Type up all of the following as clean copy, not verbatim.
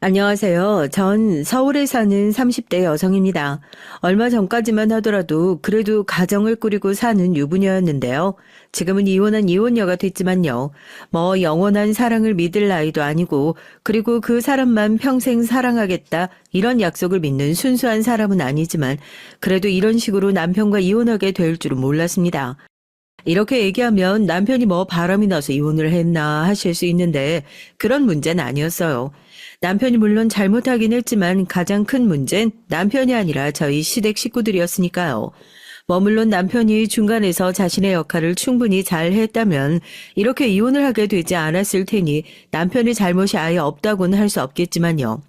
안녕하세요. 전 서울에 사는 30대 여성입니다. 얼마 전까지만 하더라도 그래도 가정을 꾸리고 사는 유부녀였는데요. 지금은 이혼한 이혼녀가 됐지만요. 뭐 영원한 사랑을 믿을 나이도 아니고 그리고 그 사람만 평생 사랑하겠다 이런 약속을 믿는 순수한 사람은 아니지만 그래도 이런 식으로 남편과 이혼하게 될 줄은 몰랐습니다. 이렇게 얘기하면 남편이 뭐 바람이 나서 이혼을 했나 하실 수 있는데 그런 문제는 아니었어요. 남편이 물론 잘못하긴 했지만 가장 큰 문제는 남편이 아니라 저희 시댁 식구들이었으니까요. 뭐 물론 남편이 중간에서 자신의 역할을 충분히 잘 했다면 이렇게 이혼을 하게 되지 않았을 테니 남편의 잘못이 아예 없다고는 할 수 없겠지만요.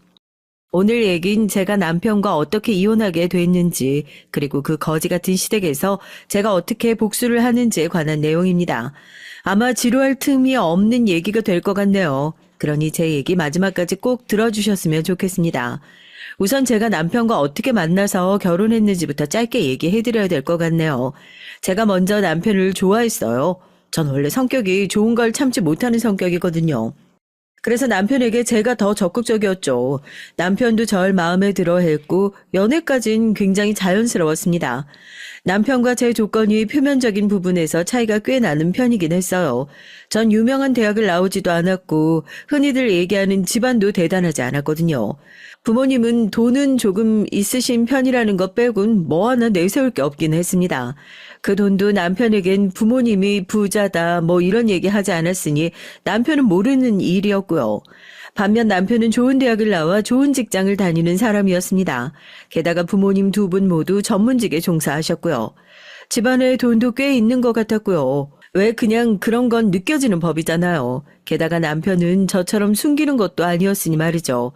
오늘 얘긴 제가 남편과 어떻게 이혼하게 됐는지, 그리고 그 거지 같은 시댁에서 제가 어떻게 복수를 하는지에 관한 내용입니다. 아마 지루할 틈이 없는 얘기가 될 것 같네요. 그러니 제 얘기 마지막까지 꼭 들어주셨으면 좋겠습니다. 우선 제가 남편과 어떻게 만나서 결혼했는지부터 짧게 얘기해드려야 될 것 같네요. 제가 먼저 남편을 좋아했어요. 전 원래 성격이 좋은 걸 참지 못하는 성격이거든요. 그래서 남편에게 제가 더 적극적이었죠. 남편도 절 마음에 들어 했고 연애까진 굉장히 자연스러웠습니다. 남편과 제 조건이 표면적인 부분에서 차이가 꽤 나는 편이긴 했어요. 전 유명한 대학을 나오지도 않았고 흔히들 얘기하는 집안도 대단하지 않았거든요. 부모님은 돈은 조금 있으신 편이라는 것 빼곤 뭐 하나 내세울 게 없긴 했습니다. 그 돈도 남편에겐 부모님이 부자다 뭐 이런 얘기 하지 않았으니 남편은 모르는 일이었고요. 반면 남편은 좋은 대학을 나와 좋은 직장을 다니는 사람이었습니다. 게다가 부모님 두 분 모두 전문직에 종사하셨고요. 집안에 돈도 꽤 있는 것 같았고요. 왜 그냥 그런 건 느껴지는 법이잖아요. 게다가 남편은 저처럼 숨기는 것도 아니었으니 말이죠.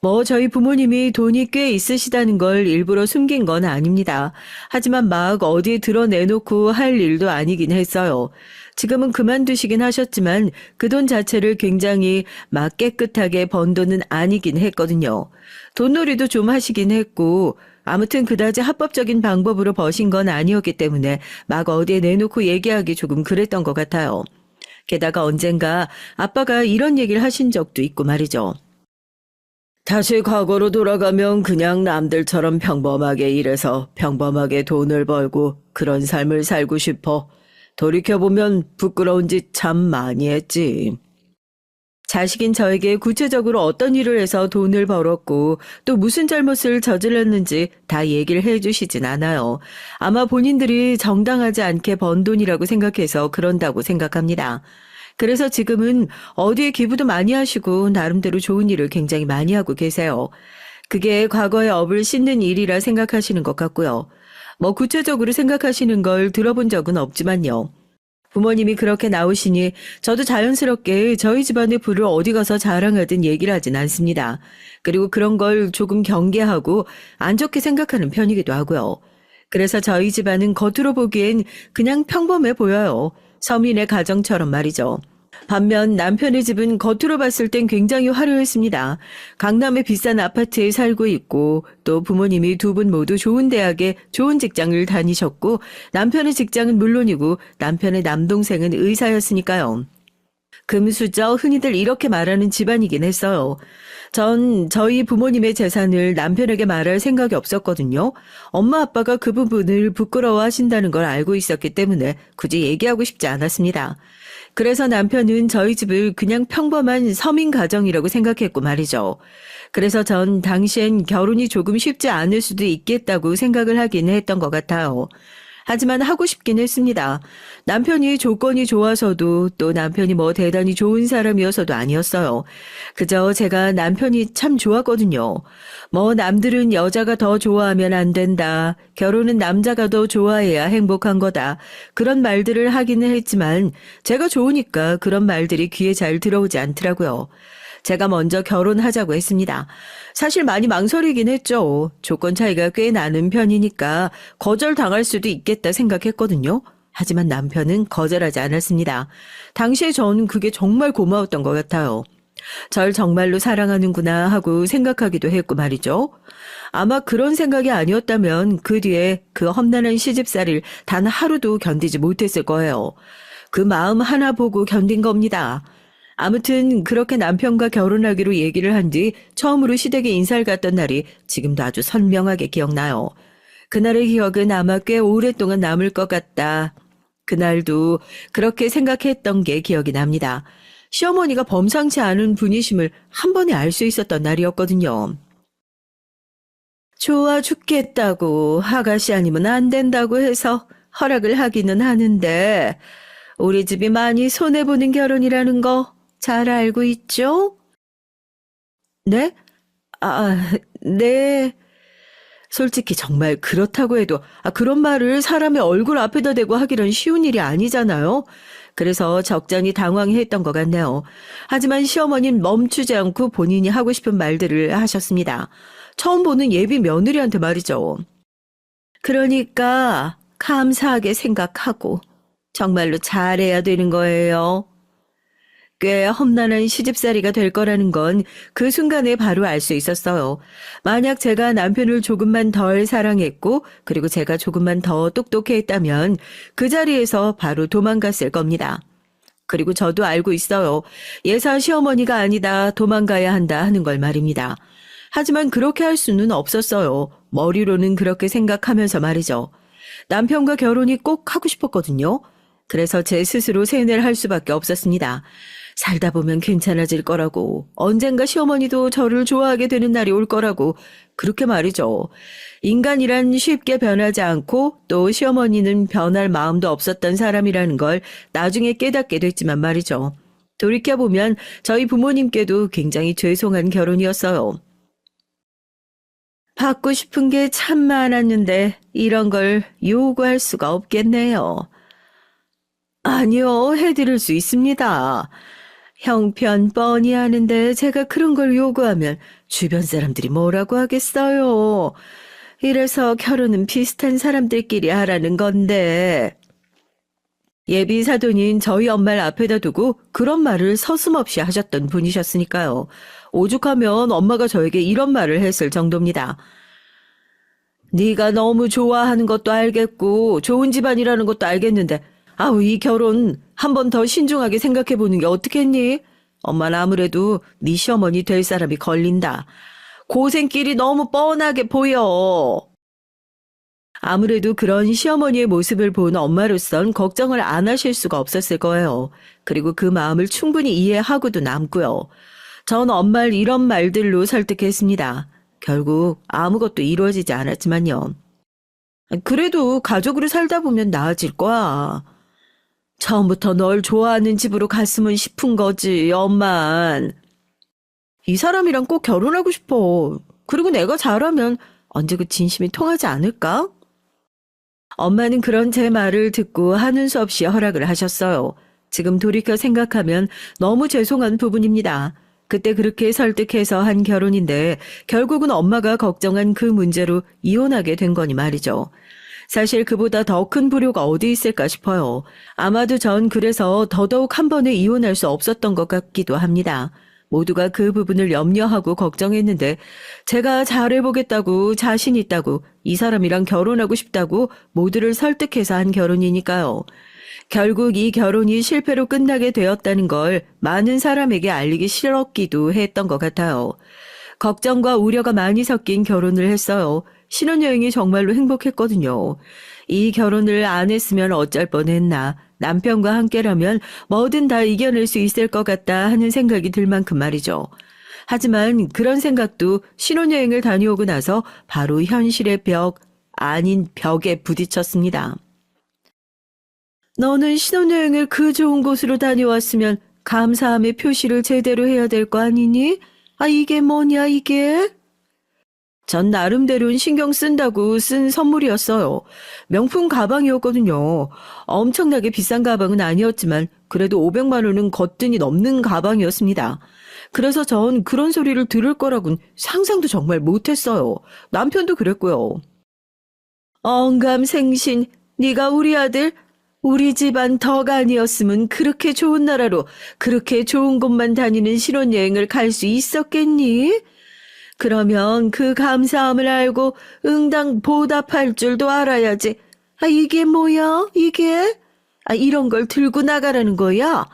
뭐 저희 부모님이 돈이 꽤 있으시다는 걸 일부러 숨긴 건 아닙니다. 하지만 막 어디에 드러내놓고 할 일도 아니긴 했어요. 지금은 그만두시긴 하셨지만 그 돈 자체를 굉장히 막 깨끗하게 번 돈은 아니긴 했거든요. 돈놀이도 좀 하시긴 했고 아무튼 그다지 합법적인 방법으로 버신 건 아니었기 때문에 막 어디에 내놓고 얘기하기 조금 그랬던 것 같아요. 게다가 언젠가 아빠가 이런 얘기를 하신 적도 있고 말이죠. 다시 과거로 돌아가면 그냥 남들처럼 평범하게 일해서 평범하게 돈을 벌고 그런 삶을 살고 싶어. 돌이켜보면 부끄러운 짓 참 많이 했지. 자식인 저에게 구체적으로 어떤 일을 해서 돈을 벌었고 또 무슨 잘못을 저질렀는지 다 얘기를 해주시진 않아요. 아마 본인들이 정당하지 않게 번 돈이라고 생각해서 그런다고 생각합니다. 그래서 지금은 어디에 기부도 많이 하시고 나름대로 좋은 일을 굉장히 많이 하고 계세요. 그게 과거의 업을 씻는 일이라 생각하시는 것 같고요. 뭐 구체적으로 생각하시는 걸 들어본 적은 없지만요. 부모님이 그렇게 나오시니 저도 자연스럽게 저희 집안의 부를 어디 가서 자랑하든 얘기를 하진 않습니다. 그리고 그런 걸 조금 경계하고 안 좋게 생각하는 편이기도 하고요. 그래서 저희 집안은 겉으로 보기엔 그냥 평범해 보여요. 서민의 가정처럼 말이죠. 반면 남편의 집은 겉으로 봤을 땐 굉장히 화려했습니다. 강남의 비싼 아파트에 살고 있고 또 부모님이 두 분 모두 좋은 대학에 좋은 직장을 다니셨고 남편의 직장은 물론이고 남편의 남동생은 의사였으니까요. 금수저 흔히들 이렇게 말하는 집안이긴 했어요. 전 저희 부모님의 재산을 남편에게 말할 생각이 없었거든요. 엄마 아빠가 그 부분을 부끄러워하신다는 걸 알고 있었기 때문에 굳이 얘기하고 싶지 않았습니다. 그래서 남편은 저희 집을 그냥 평범한 서민 가정이라고 생각했고 말이죠. 그래서 전 당시엔 결혼이 조금 쉽지 않을 수도 있겠다고 생각을 하긴 했던 것 같아요. 하지만 하고 싶긴 했습니다. 남편이 조건이 좋아서도 또 남편이 뭐 대단히 좋은 사람이어서도 아니었어요. 그저 제가 남편이 참 좋았거든요. 뭐 남들은 여자가 더 좋아하면 안 된다. 결혼은 남자가 더 좋아해야 행복한 거다. 그런 말들을 하기는 했지만 제가 좋으니까 그런 말들이 귀에 잘 들어오지 않더라고요. 제가 먼저 결혼하자고 했습니다. 사실 많이 망설이긴 했죠. 조건 차이가 꽤 나는 편이니까 거절당할 수도 있겠다 생각했거든요. 하지만 남편은 거절하지 않았습니다. 당시에 저는 그게 정말 고마웠던 것 같아요. 절 정말로 사랑하는구나 하고 생각하기도 했고 말이죠. 아마 그런 생각이 아니었다면 그 뒤에 그 험난한 시집살이를 단 하루도 견디지 못했을 거예요. 그 마음 하나 보고 견딘 겁니다. 아무튼 그렇게 남편과 결혼하기로 얘기를 한 뒤 처음으로 시댁에 인사를 갔던 날이 지금도 아주 선명하게 기억나요. 그날의 기억은 아마 꽤 오랫동안 남을 것 같다. 그날도 그렇게 생각했던 게 기억이 납니다. 시어머니가 범상치 않은 분이심을 한 번에 알 수 있었던 날이었거든요. 좋아 죽겠다고 아가씨 아니면 안 된다고 해서 허락을 하기는 하는데 우리 집이 많이 손해보는 결혼이라는 거 잘 알고 있죠? 네? 네. 솔직히 정말 그렇다고 해도 그런 말을 사람의 얼굴 앞에다 대고 하기란 쉬운 일이 아니잖아요. 그래서 적잖이 당황했던 것 같네요. 하지만 시어머니는 멈추지 않고 본인이 하고 싶은 말들을 하셨습니다. 처음 보는 예비 며느리한테 말이죠. 그러니까 감사하게 생각하고 정말로 잘해야 되는 거예요. 꽤 험난한 시집살이가 될 거라는 건 그 순간에 바로 알 수 있었어요. 만약 제가 남편을 조금만 덜 사랑했고 그리고 제가 조금만 더 똑똑했다면 그 자리에서 바로 도망갔을 겁니다. 그리고 저도 알고 있어요. 예사 시어머니가 아니다 도망가야 한다 하는 걸 말입니다. 하지만 그렇게 할 수는 없었어요. 머리로는 그렇게 생각하면서 말이죠. 남편과 결혼이 꼭 하고 싶었거든요. 그래서 제 스스로 세뇌를 할 수밖에 없었습니다. 살다 보면 괜찮아질 거라고, 언젠가 시어머니도 저를 좋아하게 되는 날이 올 거라고, 그렇게 말이죠. 인간이란 쉽게 변하지 않고 또 시어머니는 변할 마음도 없었던 사람이라는 걸 나중에 깨닫게 됐지만 말이죠. 돌이켜보면 저희 부모님께도 굉장히 죄송한 결혼이었어요. 받고 싶은 게 참 많았는데 이런 걸 요구할 수가 없겠네요. 아니요, 해드릴 수 있습니다. 형편 뻔히 아는데 제가 그런 걸 요구하면 주변 사람들이 뭐라고 하겠어요. 이래서 결혼은 비슷한 사람들끼리 하라는 건데. 예비 사돈인 저희 엄마를 앞에다 두고 그런 말을 서슴없이 하셨던 분이셨으니까요. 오죽하면 엄마가 저에게 이런 말을 했을 정도입니다. 네가 너무 좋아하는 것도 알겠고 좋은 집안이라는 것도 알겠는데 이 결혼 한 번 더 신중하게 생각해보는 게 어떻겠니? 엄마는 아무래도 네 시어머니 될 사람이 걸린다. 고생길이 너무 뻔하게 보여. 아무래도 그런 시어머니의 모습을 본 엄마로선 걱정을 안 하실 수가 없었을 거예요. 그리고 그 마음을 충분히 이해하고도 남고요. 전 엄마를 이런 말들로 설득했습니다. 결국 아무것도 이루어지지 않았지만요. 그래도 가족으로 살다 보면 나아질 거야. 처음부터 널 좋아하는 집으로 갔으면 싶은 거지, 엄만. 이 사람이랑 꼭 결혼하고 싶어. 그리고 내가 잘하면 언제 그 진심이 통하지 않을까? 엄마는 그런 제 말을 듣고 하는 수 없이 허락을 하셨어요. 지금 돌이켜 생각하면 너무 죄송한 부분입니다. 그때 그렇게 설득해서 한 결혼인데 결국은 엄마가 걱정한 그 문제로 이혼하게 된 거니 말이죠. 사실 그보다 더 큰 불효가 어디 있을까 싶어요. 아마도 전 그래서 더더욱 한 번에 이혼할 수 없었던 것 같기도 합니다. 모두가 그 부분을 염려하고 걱정했는데 제가 잘해보겠다고 자신 있다고 이 사람이랑 결혼하고 싶다고 모두를 설득해서 한 결혼이니까요. 결국 이 결혼이 실패로 끝나게 되었다는 걸 많은 사람에게 알리기 싫었기도 했던 것 같아요. 걱정과 우려가 많이 섞인 결혼을 했어요. 신혼여행이 정말로 행복했거든요. 이 결혼을 안 했으면 어쩔 뻔했나. 남편과 함께라면 뭐든 다 이겨낼 수 있을 것 같다 하는 생각이 들 만큼 말이죠. 하지만 그런 생각도 신혼여행을 다녀오고 나서 바로 현실의 벽, 아닌 벽에 부딪혔습니다. 너는 신혼여행을 그 좋은 곳으로 다녀왔으면 감사함의 표시를 제대로 해야 될 거 아니니? 이게 뭐냐 이게? 전 나름대로는 신경 쓴다고 쓴 선물이었어요. 명품 가방이었거든요. 엄청나게 비싼 가방은 아니었지만 그래도 500만 원은 거뜬히 넘는 가방이었습니다. 그래서 전 그런 소리를 들을 거라곤 상상도 정말 못했어요. 남편도 그랬고요. 언감생신, 네가 우리 아들, 우리 집안 덕 아니었으면 그렇게 좋은 나라로 그렇게 좋은 곳만 다니는 신혼여행을 갈 수 있었겠니? 그러면 그 감사함을 알고 응당 보답할 줄도 알아야지. 이게 뭐야? 이게? 이런 걸 들고 나가라는 거야?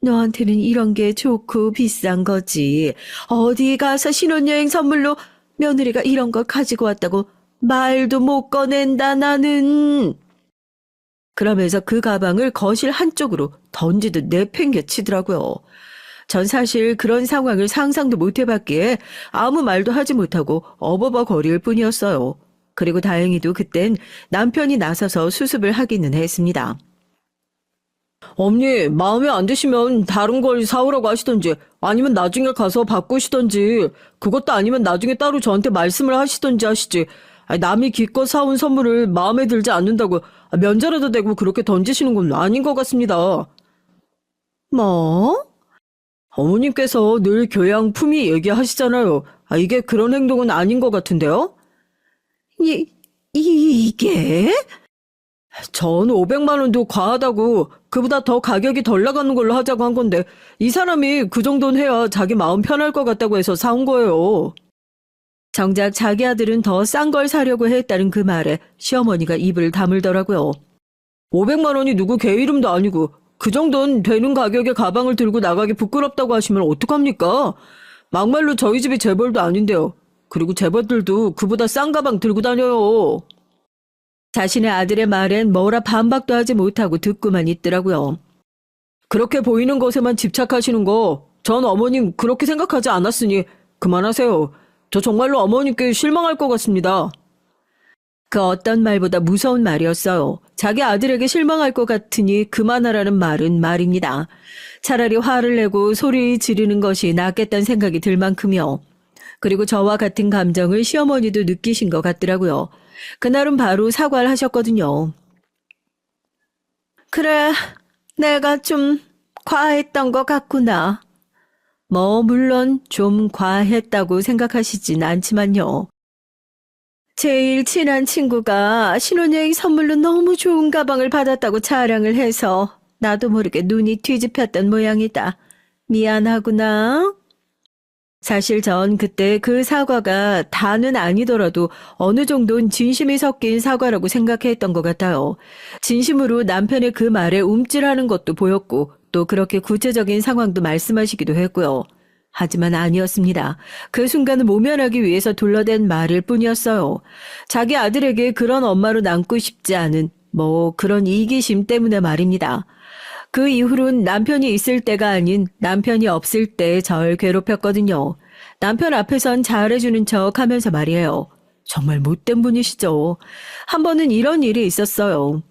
너한테는 이런 게 좋고 비싼 거지. 어디 가서 신혼여행 선물로 며느리가 이런 걸 가지고 왔다고 말도 못 꺼낸다, 나는. 그러면서 그 가방을 거실 한쪽으로 던지듯 내팽개치더라고요. 전 사실 그런 상황을 상상도 못 해봤기에 아무 말도 하지 못하고 어버버거릴 뿐이었어요. 그리고 다행히도 그땐 남편이 나서서 수습을 하기는 했습니다. 엄니, 마음에 안 드시면 다른 걸 사오라고 하시던지 아니면 나중에 가서 바꾸시던지 그것도 아니면 나중에 따로 저한테 말씀을 하시던지 하시지. 남이 기껏 사온 선물을 마음에 들지 않는다고 면제라도 되고 그렇게 던지시는 건 아닌 것 같습니다. 뭐? 어머님께서 늘 교양 품위 얘기하시잖아요. 이게 그런 행동은 아닌 것 같은데요? 이게? 전 500만 원도 과하다고 그보다 더 가격이 덜 나가는 걸로 하자고 한 건데 이 사람이 그 정도는 해야 자기 마음 편할 것 같다고 해서 사온 거예요. 정작 자기 아들은 더 싼 걸 사려고 했다는 그 말에 시어머니가 입을 다물더라고요. 500만 원이 누구 개 이름도 아니고 그 정도는 되는 가격의 가방을 들고 나가기 부끄럽다고 하시면 어떡합니까? 막말로 저희 집이 재벌도 아닌데요. 그리고 재벌들도 그보다 싼 가방 들고 다녀요. 자신의 아들의 말엔 뭐라 반박도 하지 못하고 듣고만 있더라고요. 그렇게 보이는 것에만 집착하시는 거 전 어머님 그렇게 생각하지 않았으니 그만하세요. 저 정말로 어머님께 실망할 것 같습니다. 그 어떤 말보다 무서운 말이었어요. 자기 아들에게 실망할 것 같으니 그만하라는 말은 말입니다. 차라리 화를 내고 소리 지르는 것이 낫겠다는 생각이 들 만큼이요. 그리고 저와 같은 감정을 시어머니도 느끼신 것 같더라고요. 그날은 바로 사과를 하셨거든요. 그래, 내가 좀 과했던 것 같구나. 물론 좀 과했다고 생각하시진 않지만요. 제일 친한 친구가 신혼여행 선물로 너무 좋은 가방을 받았다고 자랑을 해서 나도 모르게 눈이 뒤집혔던 모양이다. 미안하구나. 사실 전 그때 그 사과가 다는 아니더라도 어느 정도는 진심이 섞인 사과라고 생각했던 것 같아요. 진심으로 남편의 그 말에 움찔하는 것도 보였고 또 그렇게 구체적인 상황도 말씀하시기도 했고요. 하지만 아니었습니다. 그 순간을 모면하기 위해서 둘러댄 말일 뿐이었어요. 자기 아들에게 그런 엄마로 남고 싶지 않은 그런 이기심 때문에 말입니다. 그 이후로는 남편이 있을 때가 아닌 남편이 없을 때 절 괴롭혔거든요. 남편 앞에선 잘해주는 척 하면서 말이에요. 정말 못된 분이시죠. 한 번은 이런 일이 있었어요.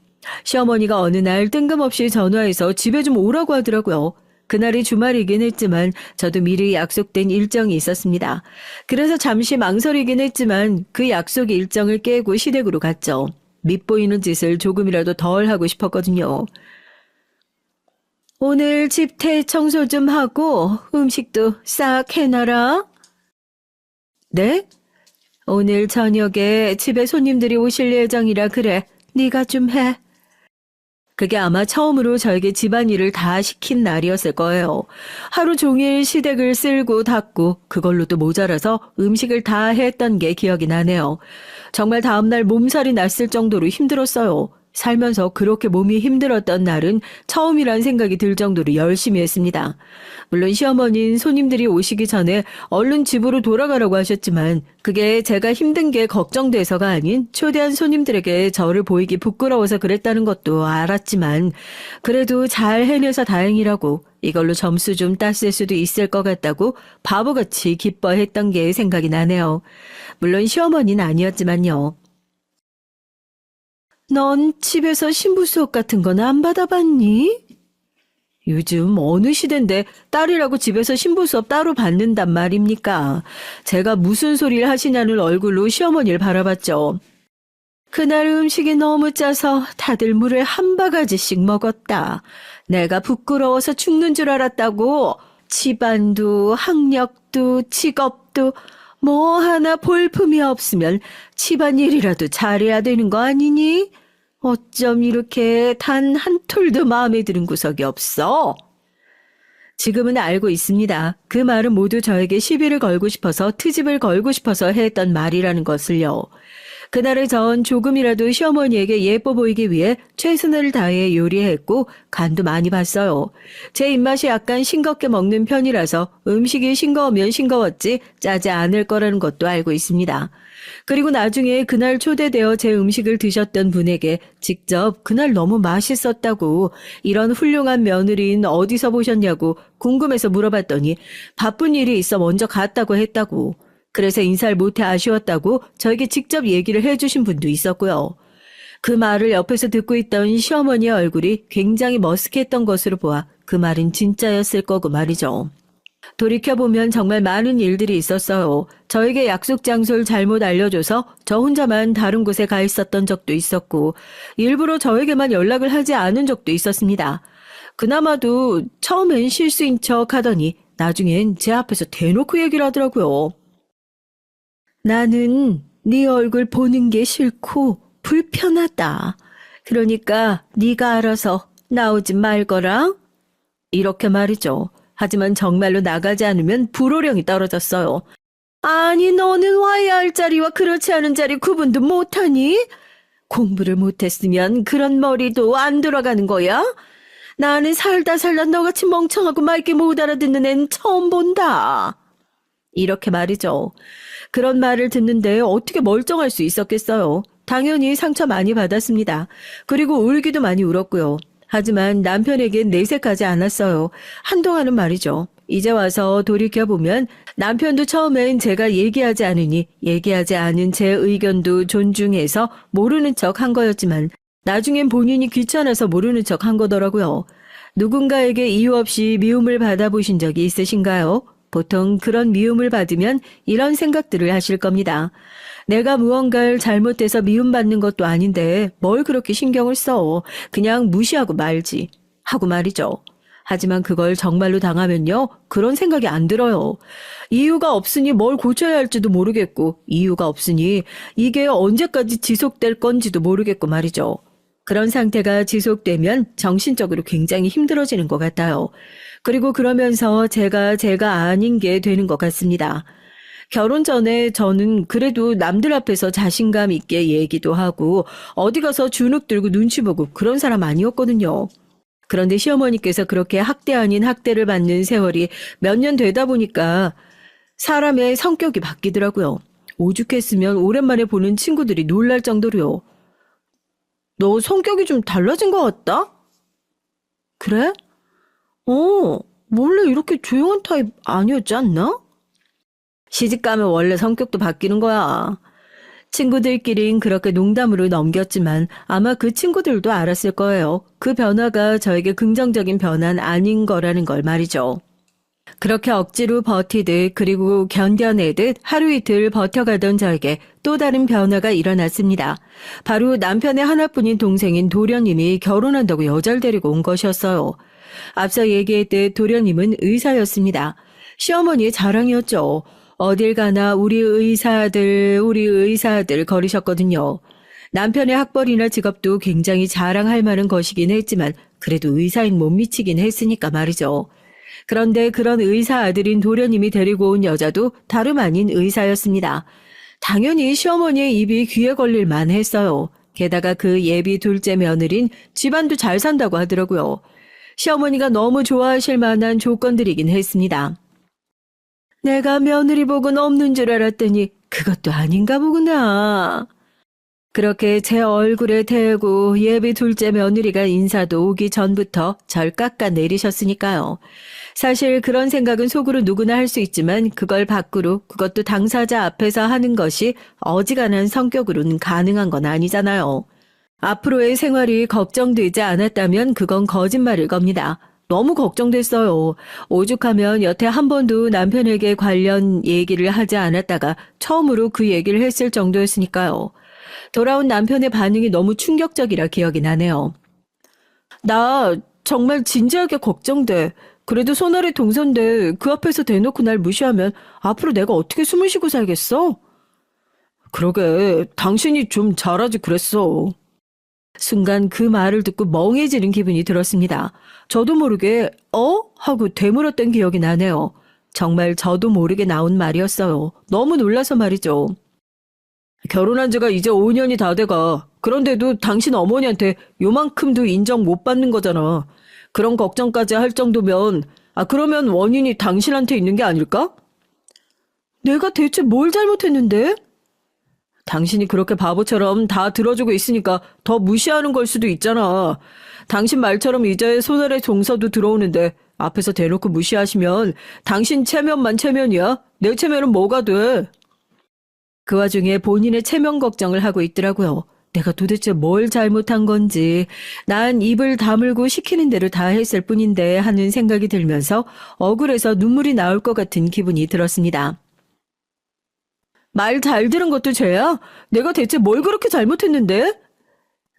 시어머니가 어느 날 뜬금없이 전화해서 집에 좀 오라고 하더라고요. 그날이 주말이긴 했지만 저도 미리 약속된 일정이 있었습니다. 그래서 잠시 망설이긴 했지만 그 약속 일정을 깨고 시댁으로 갔죠. 밉보이는 짓을 조금이라도 덜 하고 싶었거든요. 오늘 집 대청소 좀 하고 음식도 싹 해놔라. 네? 오늘 저녁에 집에 손님들이 오실 예정이라 그래. 네가 좀 해. 그게 아마 처음으로 저에게 집안일을 다 시킨 날이었을 거예요. 하루 종일 시댁을 쓸고 닦고 그걸로도 모자라서 음식을 다 했던 게 기억이 나네요. 정말 다음날 몸살이 났을 정도로 힘들었어요. 살면서 그렇게 몸이 힘들었던 날은 처음이란 생각이 들 정도로 열심히 했습니다. 물론 시어머니는 손님들이 오시기 전에 얼른 집으로 돌아가라고 하셨지만 그게 제가 힘든 게 걱정돼서가 아닌 초대한 손님들에게 저를 보이기 부끄러워서 그랬다는 것도 알았지만 그래도 잘 해내서 다행이라고 이걸로 점수 좀 땄을 수도 있을 것 같다고 바보같이 기뻐했던 게 생각이 나네요. 물론 시어머니는 아니었지만요. 넌 집에서 신부 수업 같은 건 안 받아봤니? 요즘 어느 시대인데 딸이라고 집에서 신부 수업 따로 받는단 말입니까? 제가 무슨 소리를 하시냐는 얼굴로 시어머니를 바라봤죠. 그날 음식이 너무 짜서 다들 물을 한 바가지씩 먹었다. 내가 부끄러워서 죽는 줄 알았다고. 집안도 학력도 직업도 뭐 하나 볼품이 없으면 집안일이라도 잘해야 되는 거 아니니? 어쩜 이렇게 단 한 톨도 마음에 드는 구석이 없어? 지금은 알고 있습니다. 그 말은 모두 저에게 시비를 걸고 싶어서 트집을 걸고 싶어서 했던 말이라는 것을요. 그날의 전 조금이라도 시어머니에게 예뻐 보이기 위해 최선을 다해 요리했고 간도 많이 봤어요. 제 입맛이 약간 싱겁게 먹는 편이라서 음식이 싱거우면 싱거웠지 짜지 않을 거라는 것도 알고 있습니다. 그리고 나중에 그날 초대되어 제 음식을 드셨던 분에게 직접 그날 너무 맛있었다고 이런 훌륭한 며느리인 어디서 보셨냐고 궁금해서 물어봤더니 바쁜 일이 있어 먼저 갔다고 했다고. 그래서 인사를 못해 아쉬웠다고 저에게 직접 얘기를 해주신 분도 있었고요. 그 말을 옆에서 듣고 있던 시어머니의 얼굴이 굉장히 머쓱했던 것으로 보아 그 말은 진짜였을 거고 말이죠. 돌이켜보면 정말 많은 일들이 있었어요. 저에게 약속 장소를 잘못 알려줘서 저 혼자만 다른 곳에 가 있었던 적도 있었고 일부러 저에게만 연락을 하지 않은 적도 있었습니다. 그나마도 처음엔 실수인 척 하더니 나중엔 제 앞에서 대놓고 얘기를 하더라고요. 나는 네 얼굴 보는 게 싫고 불편하다. 그러니까 네가 알아서 나오지 말거라. 이렇게 말이죠. 하지만 정말로 나가지 않으면 불호령이 떨어졌어요. 아니 너는 와야 할 자리와 그렇지 않은 자리 구분도 못하니? 공부를 못했으면 그런 머리도 안 돌아가는 거야? 나는 살다 너같이 멍청하고 맑게 못 알아듣는 애는 처음 본다. 이렇게 말이죠. 그런 말을 듣는데 어떻게 멀쩡할 수 있었겠어요. 당연히 상처 많이 받았습니다. 그리고 울기도 많이 울었고요. 하지만 남편에겐 내색하지 않았어요. 한동안은 말이죠. 이제 와서 돌이켜보면 남편도 처음엔 제가 얘기하지 않으니 얘기하지 않은 제 의견도 존중해서 모르는 척 한 거였지만 나중엔 본인이 귀찮아서 모르는 척 한 거더라고요. 누군가에게 이유 없이 미움을 받아보신 적이 있으신가요? 보통 그런 미움을 받으면 이런 생각들을 하실 겁니다. 내가 무언가를 잘못해서 미움받는 것도 아닌데 뭘 그렇게 신경을 써. 그냥 무시하고 말지. 하고 말이죠. 하지만 그걸 정말로 당하면요. 그런 생각이 안 들어요. 이유가 없으니 뭘 고쳐야 할지도 모르겠고 이유가 없으니 이게 언제까지 지속될 건지도 모르겠고 말이죠. 그런 상태가 지속되면 정신적으로 굉장히 힘들어지는 것 같아요. 그리고 그러면서 제가 아닌 게 되는 것 같습니다. 결혼 전에 저는 그래도 남들 앞에서 자신감 있게 얘기도 하고 어디 가서 주눅 들고 눈치 보고 그런 사람 아니었거든요. 그런데 시어머니께서 그렇게 학대 아닌 학대를 받는 세월이 몇 년 되다 보니까 사람의 성격이 바뀌더라고요. 오죽했으면 오랜만에 보는 친구들이 놀랄 정도로요. 너 성격이 좀 달라진 것 같다? 그래? 원래 이렇게 조용한 타입 아니었지 않나? 시집가면 원래 성격도 바뀌는 거야. 친구들끼린 그렇게 농담으로 넘겼지만 아마 그 친구들도 알았을 거예요. 그 변화가 저에게 긍정적인 변화는 아닌 거라는 걸 말이죠. 그렇게 억지로 버티듯 그리고 견뎌내듯 하루 이틀 버텨가던 저에게 또 다른 변화가 일어났습니다. 바로 남편의 하나뿐인 동생인 도련님이 결혼한다고 여자를 데리고 온 것이었어요. 앞서 얘기했듯 도련님은 의사였습니다. 시어머니의 자랑이었죠. 어딜 가나 우리 의사들 거리셨거든요. 남편의 학벌이나 직업도 굉장히 자랑할 만한 것이긴 했지만 그래도 의사인 못 미치긴 했으니까 말이죠. 그런데 그런 의사 아들인 도련님이 데리고 온 여자도 다름 아닌 의사였습니다. 당연히 시어머니의 입이 귀에 걸릴 만했어요. 게다가 그 예비 둘째 며느린 집안도 잘 산다고 하더라고요. 시어머니가 너무 좋아하실 만한 조건들이긴 했습니다. 내가 며느리 복은 없는 줄 알았더니 그것도 아닌가 보구나. 그렇게 제 얼굴에 대고 예비 둘째 며느리가 인사도 오기 전부터 절 깎아내리셨으니까요. 사실 그런 생각은 속으로 누구나 할 수 있지만 그걸 밖으로 그것도 당사자 앞에서 하는 것이 어지간한 성격으로는 가능한 건 아니잖아요. 앞으로의 생활이 걱정되지 않았다면 그건 거짓말일 겁니다. 너무 걱정됐어요. 오죽하면 여태 한 번도 남편에게 관련 얘기를 하지 않았다가 처음으로 그 얘기를 했을 정도였으니까요. 돌아온 남편의 반응이 너무 충격적이라 기억이 나네요. 나 정말 진지하게 걱정돼. 그래도 손아래 동선데 그 앞에서 대놓고 날 무시하면 앞으로 내가 어떻게 숨을 쉬고 살겠어? 그러게 당신이 좀 잘하지 그랬어. 순간 그 말을 듣고 멍해지는 기분이 들었습니다. 저도 모르게 하고 되물었던 기억이 나네요. 정말 저도 모르게 나온 말이었어요. 너무 놀라서 말이죠. 결혼한 지가 이제 5년이 다 돼가. 그런데도 당신 어머니한테 요만큼도 인정 못 받는 거잖아. 그런 걱정까지 할 정도면, 그러면 원인이 당신한테 있는 게 아닐까? 내가 대체 뭘 잘못했는데? 당신이 그렇게 바보처럼 다 들어주고 있으니까 더 무시하는 걸 수도 있잖아. 당신 말처럼 이제 손아래 종서도 들어오는데 앞에서 대놓고 무시하시면 당신 체면만 체면이야? 내 체면은 뭐가 돼? 그 와중에 본인의 체면 걱정을 하고 있더라고요. 내가 도대체 뭘 잘못한 건지, 난 입을 다물고 시키는 대로 다 했을 뿐인데 하는 생각이 들면서 억울해서 눈물이 나올 것 같은 기분이 들었습니다. 말 잘 들은 것도 죄야? 내가 대체 뭘 그렇게 잘못했는데?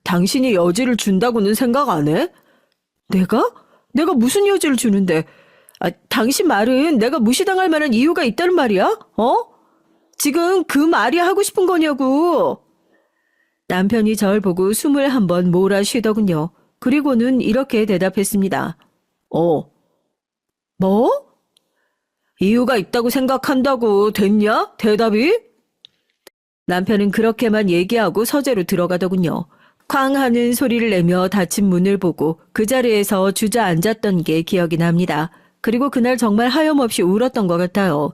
당신이 여지를 준다고는 생각 안 해? 내가? 내가 무슨 여지를 주는데? 당신 말은 내가 무시당할 만한 이유가 있다는 말이야? 지금 그 말이 하고 싶은 거냐고. 남편이 절 보고 숨을 한번 몰아쉬더군요. 그리고는 이렇게 대답했습니다. 뭐? 이유가 있다고 생각한다고 됐냐? 대답이? 남편은 그렇게만 얘기하고 서재로 들어가더군요. 쾅 하는 소리를 내며 닫힌 문을 보고 그 자리에서 주저앉았던 게 기억이 납니다. 그리고 그날 정말 하염없이 울었던 것 같아요.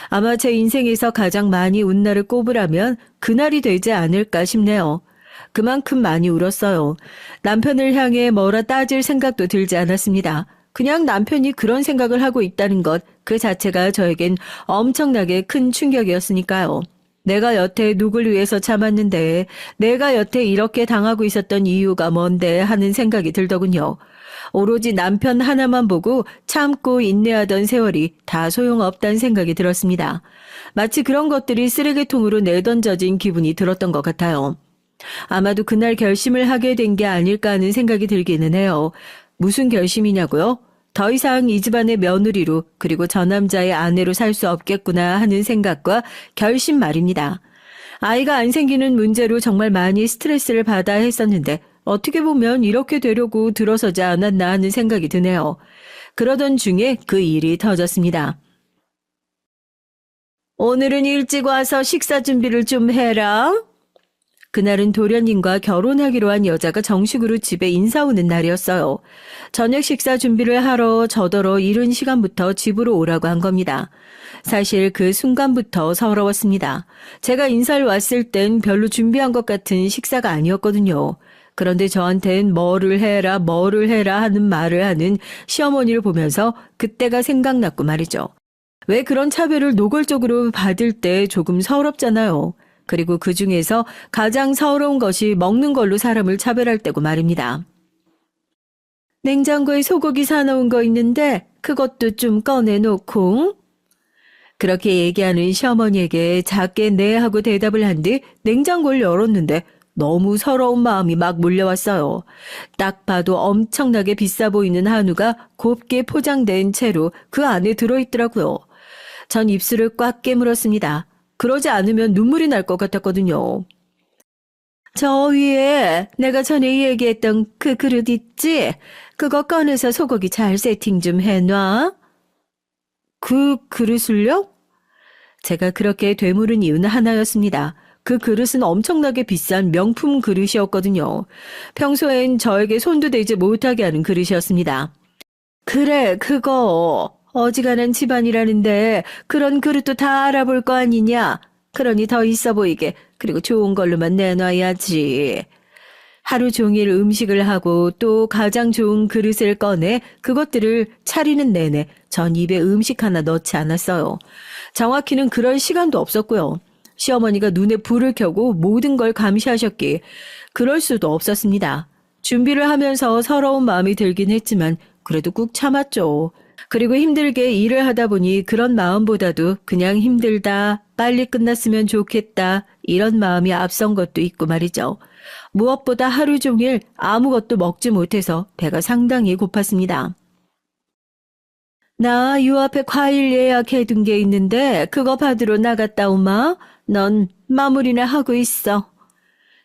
아마 제 인생에서 가장 많이 운 날을 꼽으라면 그날이 되지 않을까 싶네요. 그만큼 많이 울었어요. 남편을 향해 뭐라 따질 생각도 들지 않았습니다. 그냥 남편이 그런 생각을 하고 있다는 것 그 자체가 저에겐 엄청나게 큰 충격이었으니까요. 내가 여태 누굴 위해서 참았는데 내가 여태 이렇게 당하고 있었던 이유가 뭔데 하는 생각이 들더군요. 오로지 남편 하나만 보고 참고 인내하던 세월이 다 소용없다는 생각이 들었습니다. 마치 그런 것들이 쓰레기통으로 내던져진 기분이 들었던 것 같아요. 아마도 그날 결심을 하게 된 게 아닐까 하는 생각이 들기는 해요. 무슨 결심이냐고요? 더 이상 이 집안의 며느리로 그리고 저 남자의 아내로 살 수 없겠구나 하는 생각과 결심 말입니다. 아이가 안 생기는 문제로 정말 많이 스트레스를 받아야 했었는데 어떻게 보면 이렇게 되려고 들어서지 않았나 하는 생각이 드네요. 그러던 중에 그 일이 터졌습니다. 오늘은 일찍 와서 식사 준비를 좀 해라. 그날은 도련님과 결혼하기로 한 여자가 정식으로 집에 인사 오는 날이었어요. 저녁 식사 준비를 하러 저더러 이른 시간부터 집으로 오라고 한 겁니다. 사실 그 순간부터 서러웠습니다. 제가 인사를 왔을 땐 별로 준비한 것 같은 식사가 아니었거든요. 그런데 저한텐 뭐를 해라 하는 말을 하는 시어머니를 보면서 그때가 생각났고 말이죠. 왜 그런 차별을 노골적으로 받을 때 조금 서럽잖아요. 그리고 그 중에서 가장 서러운 것이 먹는 걸로 사람을 차별할 때고 말입니다. 냉장고에 소고기 사놓은 거 있는데 그것도 좀 꺼내놓고. 그렇게 얘기하는 시어머니에게 작게 네 하고 대답을 한 뒤 냉장고를 열었는데 너무 서러운 마음이 막 몰려왔어요. 딱 봐도 엄청나게 비싸 보이는 한우가 곱게 포장된 채로 그 안에 들어있더라고요. 전 입술을 꽉 깨물었습니다. 그러지 않으면 눈물이 날 것 같았거든요. 저 위에 내가 전에 얘기했던 그 그릇 있지? 그거 꺼내서 소고기 잘 세팅 좀 해놔. 그 그릇을요? 제가 그렇게 되물은 이유는 하나였습니다. 그 그릇은 엄청나게 비싼 명품 그릇이었거든요. 평소엔 저에게 손도 대지 못하게 하는 그릇이었습니다. 그래, 그거. 어지간한 집안이라는데 그런 그릇도 다 알아볼 거 아니냐? 그러니 더 있어 보이게 그리고 좋은 걸로만 내놔야지. 하루 종일 음식을 하고 또 가장 좋은 그릇을 꺼내 그것들을 차리는 내내 전 입에 음식 하나 넣지 않았어요. 정확히는 그럴 시간도 없었고요. 시어머니가 눈에 불을 켜고 모든 걸 감시하셨기에 그럴 수도 없었습니다. 준비를 하면서 서러운 마음이 들긴 했지만 그래도 꾹 참았죠. 그리고 힘들게 일을 하다 보니 그런 마음보다도 그냥 힘들다, 빨리 끝났으면 좋겠다 이런 마음이 앞선 것도 있고 말이죠. 무엇보다 하루 종일 아무것도 먹지 못해서 배가 상당히 고팠습니다. 나 요 앞에 과일 예약해둔 게 있는데 그거 받으러 나갔다 오마. 넌 마무리나 하고 있어.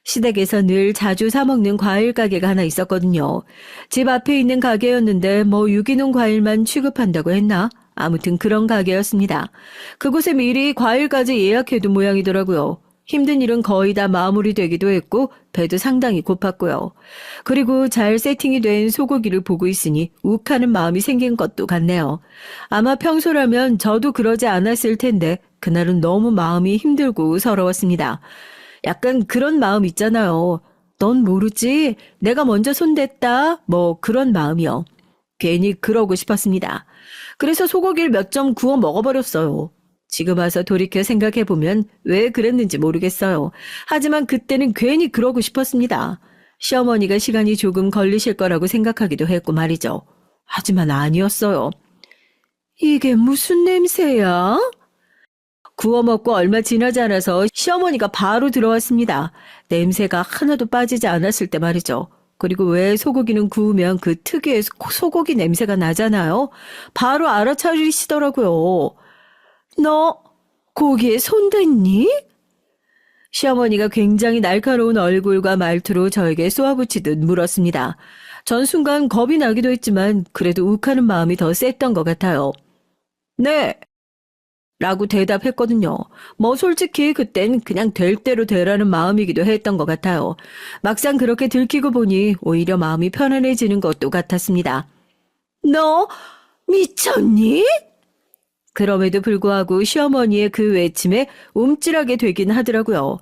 시댁에서 늘 자주 사 먹는 과일 가게가 하나 있었거든요. 집 앞에 있는 가게였는데 뭐 유기농 과일만 취급한다고 했나? 아무튼 그런 가게였습니다. 그곳에 미리 과일까지 예약해둔 모양이더라고요. 힘든 일은 거의 다 마무리되기도 했고 배도 상당히 고팠고요. 그리고 잘 세팅이 된 소고기를 보고 있으니 욱하는 마음이 생긴 것도 같네요. 아마 평소라면 저도 그러지 않았을 텐데 그날은 너무 마음이 힘들고 서러웠습니다. 약간 그런 마음 있잖아요. 넌 모르지? 내가 먼저 손댔다. 뭐 그런 마음이요. 괜히 그러고 싶었습니다. 그래서 소고기를 몇 점 구워 먹어버렸어요. 지금 와서 돌이켜 생각해보면 왜 그랬는지 모르겠어요. 하지만 그때는 괜히 그러고 싶었습니다. 시어머니가 시간이 조금 걸리실 거라고 생각하기도 했고 말이죠. 하지만 아니었어요. 이게 무슨 냄새야? 구워 먹고 얼마 지나지 않아서 시어머니가 바로 들어왔습니다. 냄새가 하나도 빠지지 않았을 때 말이죠. 그리고 왜 소고기는 구우면 그 특유의 소고기 냄새가 나잖아요. 바로 알아차리시더라고요. 너 고기에 손댔니? 시어머니가 굉장히 날카로운 얼굴과 말투로 저에게 쏘아붙이듯 물었습니다. 전 순간 겁이 나기도 했지만 그래도 욱하는 마음이 더 셌던 것 같아요. 네. 라고 대답했거든요. 뭐 솔직히 그땐 그냥 될 대로 되라는 마음이기도 했던 것 같아요. 막상 그렇게 들키고 보니 오히려 마음이 편안해지는 것도 같았습니다. 너 미쳤니? 그럼에도 불구하고 시어머니의 그 외침에 움찔하게 되긴 하더라고요.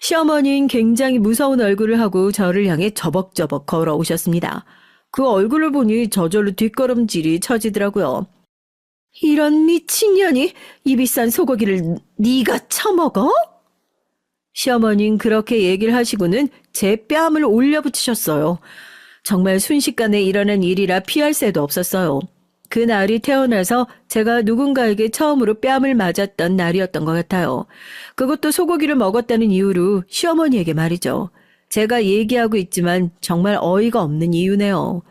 시어머니는 굉장히 무서운 얼굴을 하고 저를 향해 저벅저벅 걸어오셨습니다. 그 얼굴을 보니 저절로 뒷걸음질이 쳐지더라고요. 이런 미친년이 이 비싼 소고기를 네가 처먹어? 시어머니는 그렇게 얘기를 하시고는 제 뺨을 올려붙이셨어요. 정말 순식간에 일어난 일이라 피할 새도 없었어요. 그 날이 태어나서 제가 누군가에게 처음으로 뺨을 맞았던 날이었던 것 같아요. 그것도 소고기를 먹었다는 이유로 시어머니에게 말이죠. 제가 얘기하고 있지만 정말 어이가 없는 이유네요.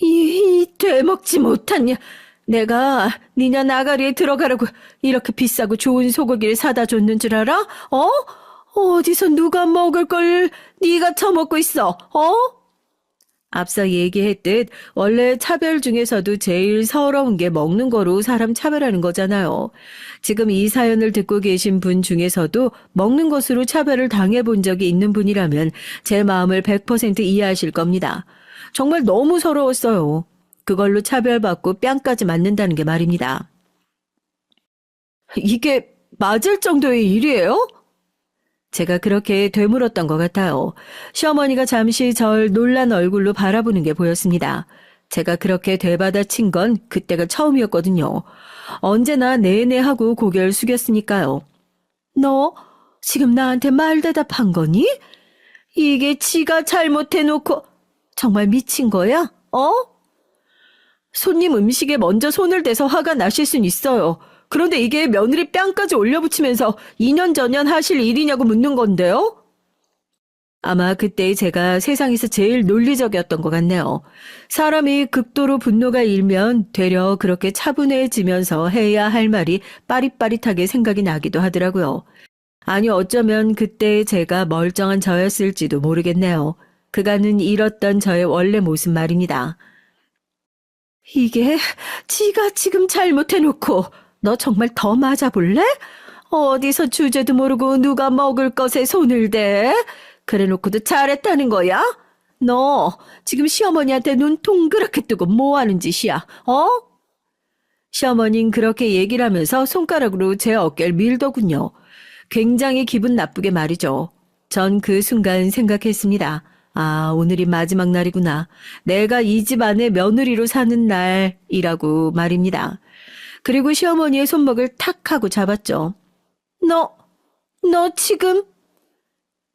이 되먹지 못한 내가 니네 나가리에 들어가라고 이렇게 비싸고 좋은 소고기를 사다 줬는 줄 알아? 어? 어디서 누가 먹을 걸 네가 처먹고 있어? 어? 앞서 얘기했듯 원래 차별 중에서도 제일 서러운 게 먹는 거로 사람 차별하는 거잖아요. 지금 이 사연을 듣고 계신 분 중에서도 먹는 것으로 차별을 당해본 적이 있는 분이라면 제 마음을 100% 이해하실 겁니다. 정말 너무 서러웠어요. 그걸로 차별받고 뺨까지 맞는다는 게 말입니다. 이게 맞을 정도의 일이에요? 제가 그렇게 되물었던 것 같아요. 시어머니가 잠시 절 놀란 얼굴로 바라보는 게 보였습니다. 제가 그렇게 되받아친 건 그때가 처음이었거든요. 언제나 네네 하고 고개를 숙였으니까요. 너 지금 나한테 말 대답한 거니? 이게 지가 잘못해놓고 정말 미친 거야? 어? 손님 음식에 먼저 손을 대서 화가 나실 순 있어요. 그런데 이게 며느리 뺨까지 올려붙이면서 2년 전년 하실 일이냐고 묻는 건데요? 아마 그때 제가 세상에서 제일 논리적이었던 것 같네요. 사람이 극도로 분노가 일면 되려 그렇게 차분해지면서 해야 할 말이 빠릿빠릿하게 생각이 나기도 하더라고요. 아니 어쩌면 그때 제가 멀쩡한 저였을지도 모르겠네요. 그간은 잃었던 저의 원래 모습 말입니다. 이게 지가 지금 잘못해놓고 너 정말 더 맞아볼래? 어디서 주제도 모르고 누가 먹을 것에 손을 대? 그래놓고도 잘했다는 거야? 너 지금 시어머니한테 눈 동그랗게 뜨고 뭐하는 짓이야? 어? 시어머니는 그렇게 얘기를 하면서 손가락으로 제 어깨를 밀더군요. 굉장히 기분 나쁘게 말이죠. 전 그 순간 생각했습니다. 아, 오늘이 마지막 날이구나. 내가 이 집 안에 며느리로 사는 날이라고 말입니다. 그리고 시어머니의 손목을 탁 하고 잡았죠. 너 지금?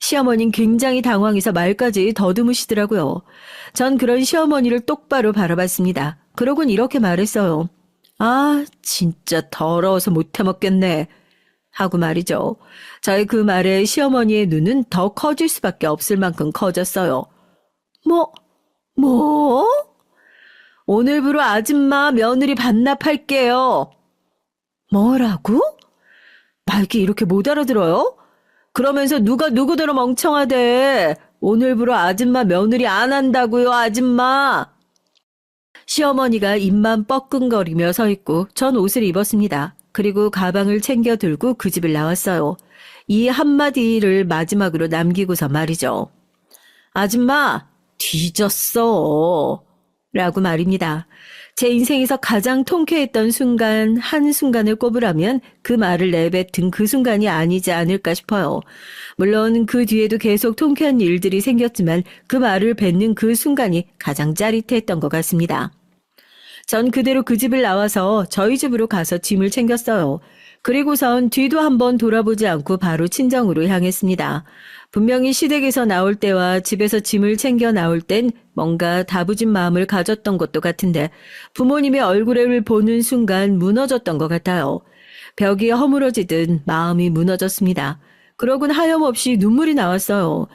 시어머니는 굉장히 당황해서 말까지 더듬으시더라고요. 전 그런 시어머니를 똑바로 바라봤습니다. 그러곤 이렇게 말했어요. 아, 진짜 더러워서 못 해먹겠네. 하고 말이죠. 저의 그 말에 시어머니의 눈은 더 커질 수밖에 없을 만큼 커졌어요. 뭐? 오늘부로 아줌마 며느리 반납할게요. 뭐라고? 말귀 이렇게 못 알아들어요? 그러면서 누가 누구대로 멍청하대. 오늘부로 아줌마 며느리 안 한다고요, 아줌마. 시어머니가 입만 뻐끔거리며 서 있고 전 옷을 입었습니다. 그리고 가방을 챙겨 들고 그 집을 나왔어요. 이 한마디를 마지막으로 남기고서 말이죠. 아줌마, 뒤졌어. 라고 말입니다. 제 인생에서 가장 통쾌했던 순간, 한순간을 꼽으라면 그 말을 내뱉은 그 순간이 아니지 않을까 싶어요. 물론 그 뒤에도 계속 통쾌한 일들이 생겼지만 그 말을 뱉는 그 순간이 가장 짜릿했던 것 같습니다. 전 그대로 그 집을 나와서 저희 집으로 가서 짐을 챙겼어요. 그리고선 뒤도 한번 돌아보지 않고 바로 친정으로 향했습니다. 분명히 시댁에서 나올 때와 집에서 짐을 챙겨 나올 땐 뭔가 다부진 마음을 가졌던 것도 같은데 부모님의 얼굴을 보는 순간 무너졌던 것 같아요. 벽이 허물어지듯 마음이 무너졌습니다. 그러곤 하염없이 눈물이 나왔어요.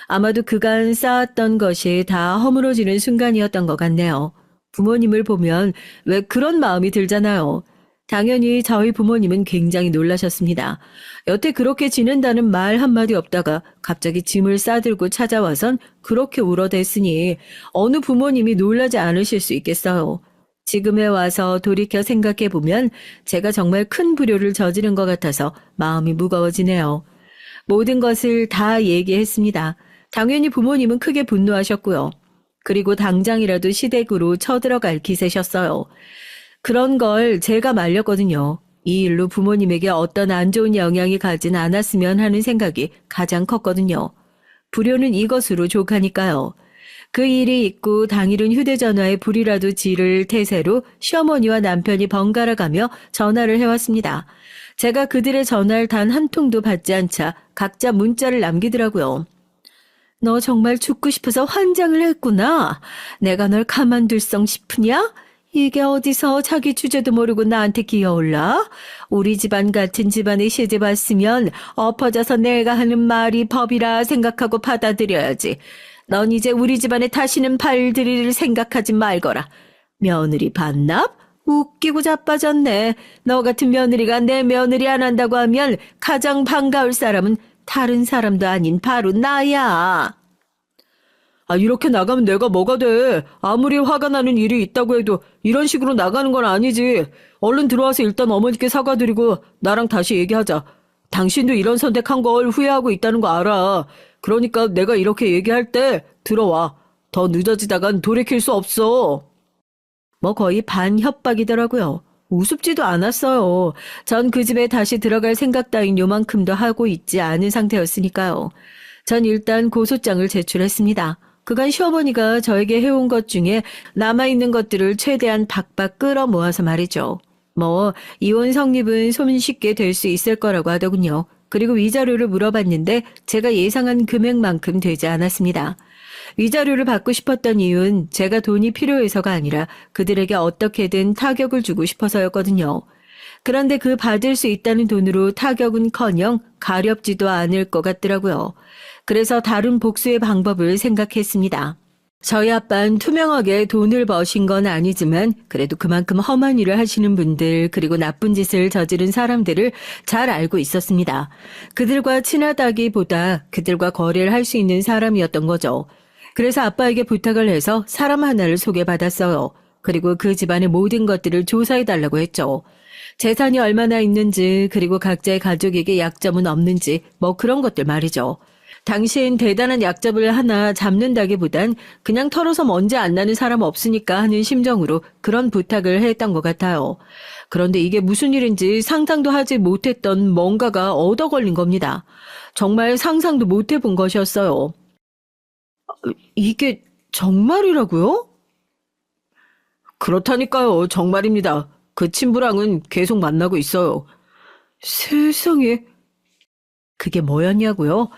아마도 그간 쌓았던 것이 다 허물어지는 순간이었던 것 같네요. 부모님을 보면 왜 그런 마음이 들잖아요. 당연히 저희 부모님은 굉장히 놀라셨습니다. 여태 그렇게 지낸다는 말 한마디 없다가 갑자기 짐을 싸들고 찾아와선 그렇게 울어댔으니 어느 부모님이 놀라지 않으실 수 있겠어요. 지금에 와서 돌이켜 생각해보면 제가 정말 큰 불효를 저지른 것 같아서 마음이 무거워지네요. 모든 것을 다 얘기했습니다. 당연히 부모님은 크게 분노하셨고요. 그리고 당장이라도 시댁으로 쳐들어갈 기세셨어요. 그런 걸 제가 말렸거든요. 이 일로 부모님에게 어떤 안 좋은 영향이 가진 않았으면 하는 생각이 가장 컸거든요. 불효는 이것으로 족하니까요. 그 일이 있고 당일은 휴대전화에 불이라도 지를 태세로 시어머니와 남편이 번갈아 가며 전화를 해왔습니다. 제가 그들의 전화를 단 한 통도 받지 않자 각자 문자를 남기더라고요. 너 정말 죽고 싶어서 환장을 했구나. 내가 널 가만둘성 싶으냐? 이게 어디서 자기 주제도 모르고 나한테 기어올라? 우리 집안 같은 집안에 시집 왔으면 엎어져서 내가 하는 말이 법이라 생각하고 받아들여야지. 넌 이제 우리 집안에 다시는 발들일 생각하지 말거라. 며느리 반납? 웃기고 자빠졌네. 너 같은 며느리가 내 며느리 안 한다고 하면 가장 반가울 사람은 다른 사람도 아닌 바로 나야. 이렇게 나가면 내가 뭐가 돼? 아무리 화가 나는 일이 있다고 해도 이런 식으로 나가는 건 아니지. 얼른 들어와서 일단 어머니께 사과드리고 나랑 다시 얘기하자. 당신도 이런 선택한 걸 후회하고 있다는 거 알아. 그러니까 내가 이렇게 얘기할 때 들어와. 더 늦어지다간 돌이킬 수 없어. 거의 반협박이더라고요. 우습지도 않았어요. 전 그 집에 다시 들어갈 생각 따윈 요만큼도 하고 있지 않은 상태였으니까요. 전 일단 고소장을 제출했습니다. 그간 시어머니가 저에게 해온 것 중에 남아있는 것들을 최대한 박박 끌어 모아서 말이죠. 이혼 성립은 손쉽게 될 수 있을 거라고 하더군요. 그리고 위자료를 물어봤는데 제가 예상한 금액만큼 되지 않았습니다. 위자료를 받고 싶었던 이유는 제가 돈이 필요해서가 아니라 그들에게 어떻게든 타격을 주고 싶어서였거든요. 그런데 그 받을 수 있다는 돈으로 타격은커녕 가렵지도 않을 것 같더라고요. 그래서 다른 복수의 방법을 생각했습니다. 저희 아빠는 투명하게 돈을 버신 건 아니지만 그래도 그만큼 험한 일을 하시는 분들 그리고 나쁜 짓을 저지른 사람들을 잘 알고 있었습니다. 그들과 친하다기보다 그들과 거래를 할 수 있는 사람이었던 거죠. 그래서 아빠에게 부탁을 해서 사람 하나를 소개받았어요. 그리고 그 집안의 모든 것들을 조사해달라고 했죠. 재산이 얼마나 있는지 그리고 각자의 가족에게 약점은 없는지 그런 것들 말이죠. 당신 대단한 약점을 하나 잡는다기보단 그냥 털어서 먼지 안 나는 사람 없으니까 하는 심정으로 그런 부탁을 했던 것 같아요. 그런데 이게 무슨 일인지 상상도 하지 못했던 뭔가가 얻어 걸린 겁니다. 정말 상상도 못 해본 것이었어요. 이게 정말이라고요? 그렇다니까요. 정말입니다. 그 친부랑은 계속 만나고 있어요. 세상에. 그게 뭐였냐고요?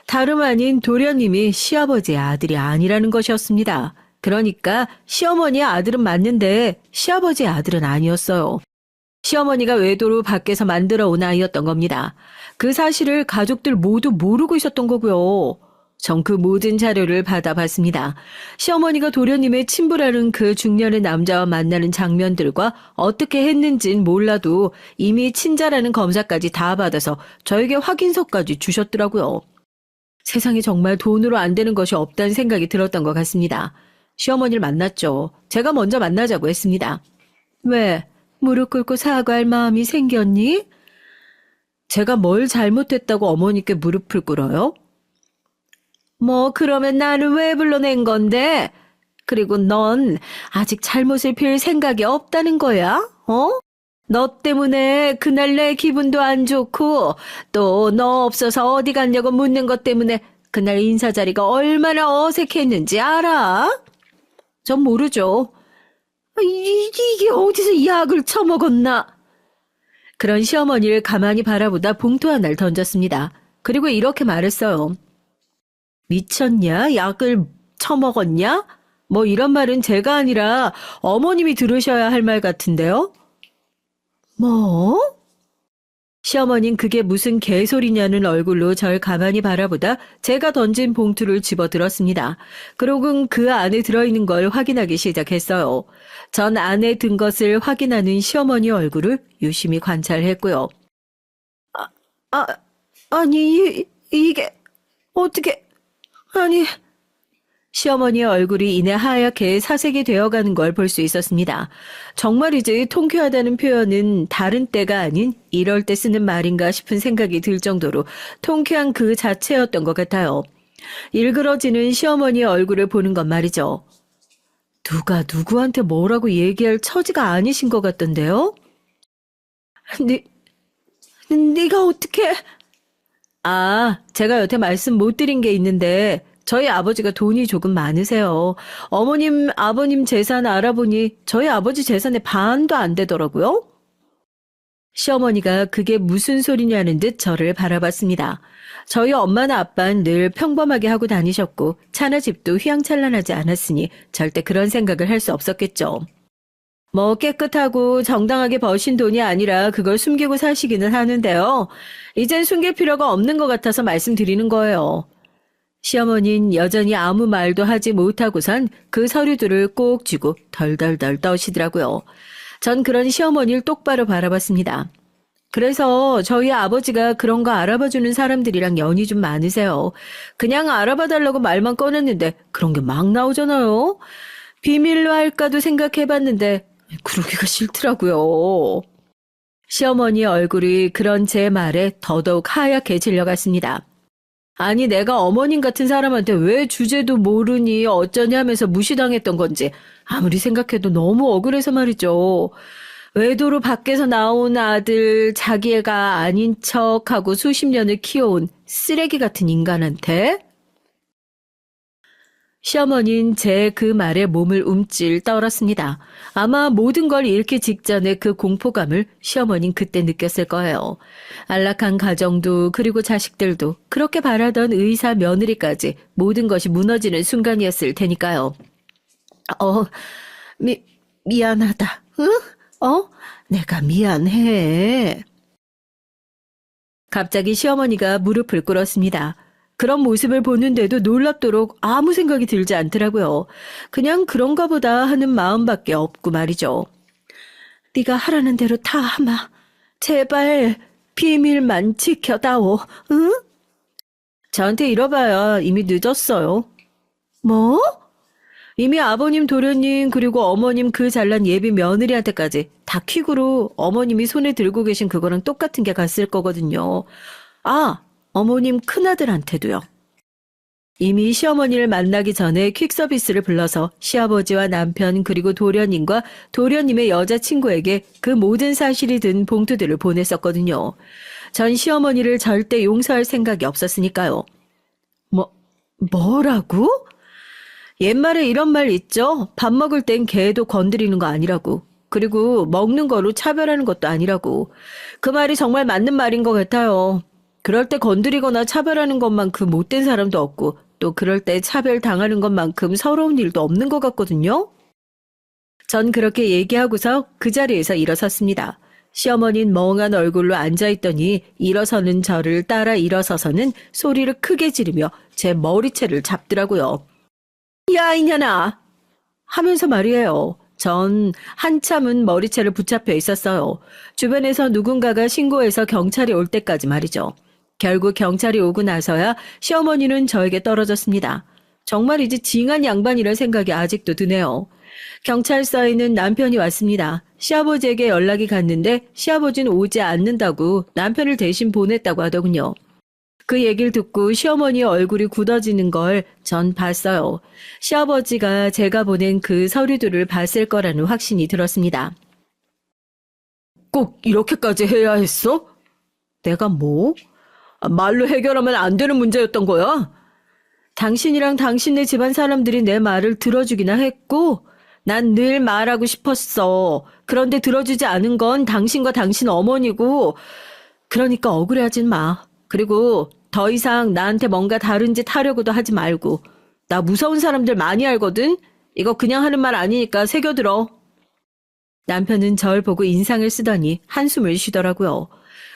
다름 아닌 도련님이 시아버지의 아들이 아니라는 것이었습니다. 그러니까 시어머니의 아들은 맞는데 시아버지의 아들은 아니었어요. 시어머니가 외도로 밖에서 만들어 온 아이였던 겁니다. 그 사실을 가족들 모두 모르고 있었던 거고요. 전 그 모든 자료를 받아봤습니다. 시어머니가 도련님의 친부라는 그 중년의 남자와 만나는 장면들과 어떻게 했는진 몰라도 이미 친자라는 검사까지 다 받아서 저에게 확인서까지 주셨더라고요. 세상에 정말 돈으로 안 되는 것이 없다는 생각이 들었던 것 같습니다. 시어머니를 만났죠. 제가 먼저 만나자고 했습니다. 왜? 무릎 꿇고 사과할 마음이 생겼니? 제가 뭘 잘못했다고 어머니께 무릎을 꿇어요? 뭐 그러면 나는 왜 불러낸 건데? 그리고 넌 아직 잘못을 빌 생각이 없다는 거야? 어? 너 때문에 그날 내 기분도 안 좋고 또 너 없어서 어디 갔냐고 묻는 것 때문에 그날 인사 자리가 얼마나 어색했는지 알아? 전 모르죠. 이게 어디서 약을 처먹었나? 그런 시어머니를 가만히 바라보다 봉투 하나를 던졌습니다. 그리고 이렇게 말했어요. 미쳤냐? 약을 처먹었냐? 뭐 이런 말은 제가 아니라 어머님이 들으셔야 할 말 같은데요? 뭐? 시어머니는 그게 무슨 개소리냐는 얼굴로 절 가만히 바라보다 제가 던진 봉투를 집어들었습니다. 그러곤 그 안에 들어있는 걸 확인하기 시작했어요. 전 안에 든 것을 확인하는 시어머니 얼굴을 유심히 관찰했고요. 아, 아니, 이게 어떻게... 아니, 시어머니의 얼굴이 이내 하얗게 사색이 되어가는 걸 볼 수 있었습니다. 정말이지 통쾌하다는 표현은 다른 때가 아닌 이럴 때 쓰는 말인가 싶은 생각이 들 정도로 통쾌한 그 자체였던 것 같아요. 일그러지는 시어머니의 얼굴을 보는 건 말이죠. 누가 누구한테 뭐라고 얘기할 처지가 아니신 것 같던데요? 네가 어떻게... 제가 여태 말씀 못 드린 게 있는데 저희 아버지가 돈이 조금 많으세요. 어머님, 아버님 재산 알아보니 저희 아버지 재산의 반도 안 되더라고요. 시어머니가 그게 무슨 소리냐는 듯 저를 바라봤습니다. 저희 엄마나 아빠는 늘 평범하게 하고 다니셨고 차나 집도 휘황찬란하지 않았으니 절대 그런 생각을 할 수 없었겠죠. 뭐 깨끗하고 정당하게 버신 돈이 아니라 그걸 숨기고 사시기는 하는데요. 이젠 숨길 필요가 없는 것 같아서 말씀드리는 거예요. 시어머니는 여전히 아무 말도 하지 못하고선 그 서류들을 꼭 쥐고 덜덜덜 떠시더라고요. 전 그런 시어머니를 똑바로 바라봤습니다. 그래서 저희 아버지가 그런 거 알아봐주는 사람들이랑 연이 좀 많으세요. 그냥 알아봐달라고 말만 꺼냈는데 그런 게 막 나오잖아요. 비밀로 할까도 생각해봤는데 그러기가 싫더라고요. 시어머니의 얼굴이 그런 제 말에 더더욱 하얗게 질려갔습니다. 아니 내가 어머님 같은 사람한테 왜 주제도 모르니 어쩌냐면서 무시당했던 건지 아무리 생각해도 너무 억울해서 말이죠. 외도로 밖에서 나온 아들 자기 애가 아닌 척하고 수십 년을 키워온 쓰레기 같은 인간한테? 시어머니는 제 그 말에 몸을 움찔 떨었습니다. 아마 모든 걸 잃기 직전에 그 공포감을 시어머니는 그때 느꼈을 거예요. 안락한 가정도 그리고 자식들도 그렇게 바라던 의사 며느리까지 모든 것이 무너지는 순간이었을 테니까요. 미안하다. 응? 내가 미안해. 갑자기 시어머니가 무릎을 꿇었습니다. 그런 모습을 보는데도 놀랍도록 아무 생각이 들지 않더라고요. 그냥 그런가 보다 하는 마음밖에 없고 말이죠. 네가 하라는 대로 다 하마. 제발 비밀만 지켜다오. 응? 저한테 이러봐야 이미 늦었어요. 뭐? 이미 아버님 도련님 그리고 어머님 그 잘난 예비 며느리한테까지 다 퀵으로 어머님이 손에 들고 계신 그거랑 똑같은 게 갔을 거거든요. 어머님 큰아들한테도요. 이미 시어머니를 만나기 전에 퀵서비스를 불러서 시아버지와 남편 그리고 도련님과 도련님의 여자친구에게 그 모든 사실이 든 봉투들을 보냈었거든요. 전 시어머니를 절대 용서할 생각이 없었으니까요. 뭐라고? 옛말에 이런 말 있죠? 밥 먹을 땐 개도 건드리는 거 아니라고. 그리고 먹는 거로 차별하는 것도 아니라고. 그 말이 정말 맞는 말인 것 같아요. 그럴 때 건드리거나 차별하는 것만큼 못된 사람도 없고 또 그럴 때 차별당하는 것만큼 서러운 일도 없는 것 같거든요. 전 그렇게 얘기하고서 그 자리에서 일어섰습니다. 시어머니는 멍한 얼굴로 앉아있더니 일어서는 저를 따라 일어서서는 소리를 크게 지르며 제 머리채를 잡더라고요. 야, 이년아! 하면서 말이에요. 전 한참은 머리채를 붙잡혀 있었어요. 주변에서 누군가가 신고해서 경찰이 올 때까지 말이죠. 결국 경찰이 오고 나서야 시어머니는 저에게 떨어졌습니다. 정말이지 징한 양반이란 생각이 아직도 드네요. 경찰서에는 남편이 왔습니다. 시아버지에게 연락이 갔는데 시아버지는 오지 않는다고 남편을 대신 보냈다고 하더군요. 그 얘기를 듣고 시어머니의 얼굴이 굳어지는 걸 전 봤어요. 시아버지가 제가 보낸 그 서류들을 봤을 거라는 확신이 들었습니다. 꼭 이렇게까지 해야 했어? 내가 뭐? 말로 해결하면 안 되는 문제였던 거야? 당신이랑 당신네 집안 사람들이 내 말을 들어주기나 했고 난 늘 말하고 싶었어. 그런데 들어주지 않은 건 당신과 당신 어머니고 그러니까 억울해하진 마. 그리고 더 이상 나한테 뭔가 다른 짓 하려고도 하지 말고. 나 무서운 사람들 많이 알거든? 이거 그냥 하는 말 아니니까 새겨들어. 남편은 절 보고 인상을 쓰더니 한숨을 쉬더라고요.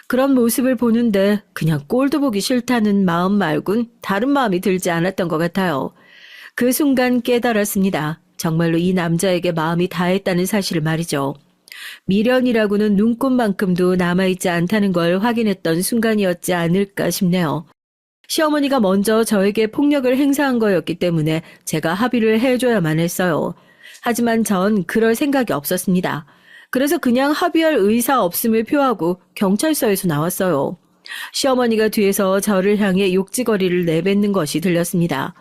그런 모습을 보는데 그냥 꼴도 보기 싫다는 마음 말곤 다른 마음이 들지 않았던 것 같아요. 그 순간 깨달았습니다. 정말로 이 남자에게 마음이 다했다는 사실을 말이죠. 미련이라고는 눈꽃만큼도 남아있지 않다는 걸 확인했던 순간이었지 않을까 싶네요. 시어머니가 먼저 저에게 폭력을 행사한 거였기 때문에 제가 합의를 해줘야만 했어요. 하지만 전 그럴 생각이 없었습니다. 그래서 그냥 합의할 의사 없음을 표하고 경찰서에서 나왔어요. 시어머니가 뒤에서 저를 향해 욕지거리를 내뱉는 것이 들렸습니다.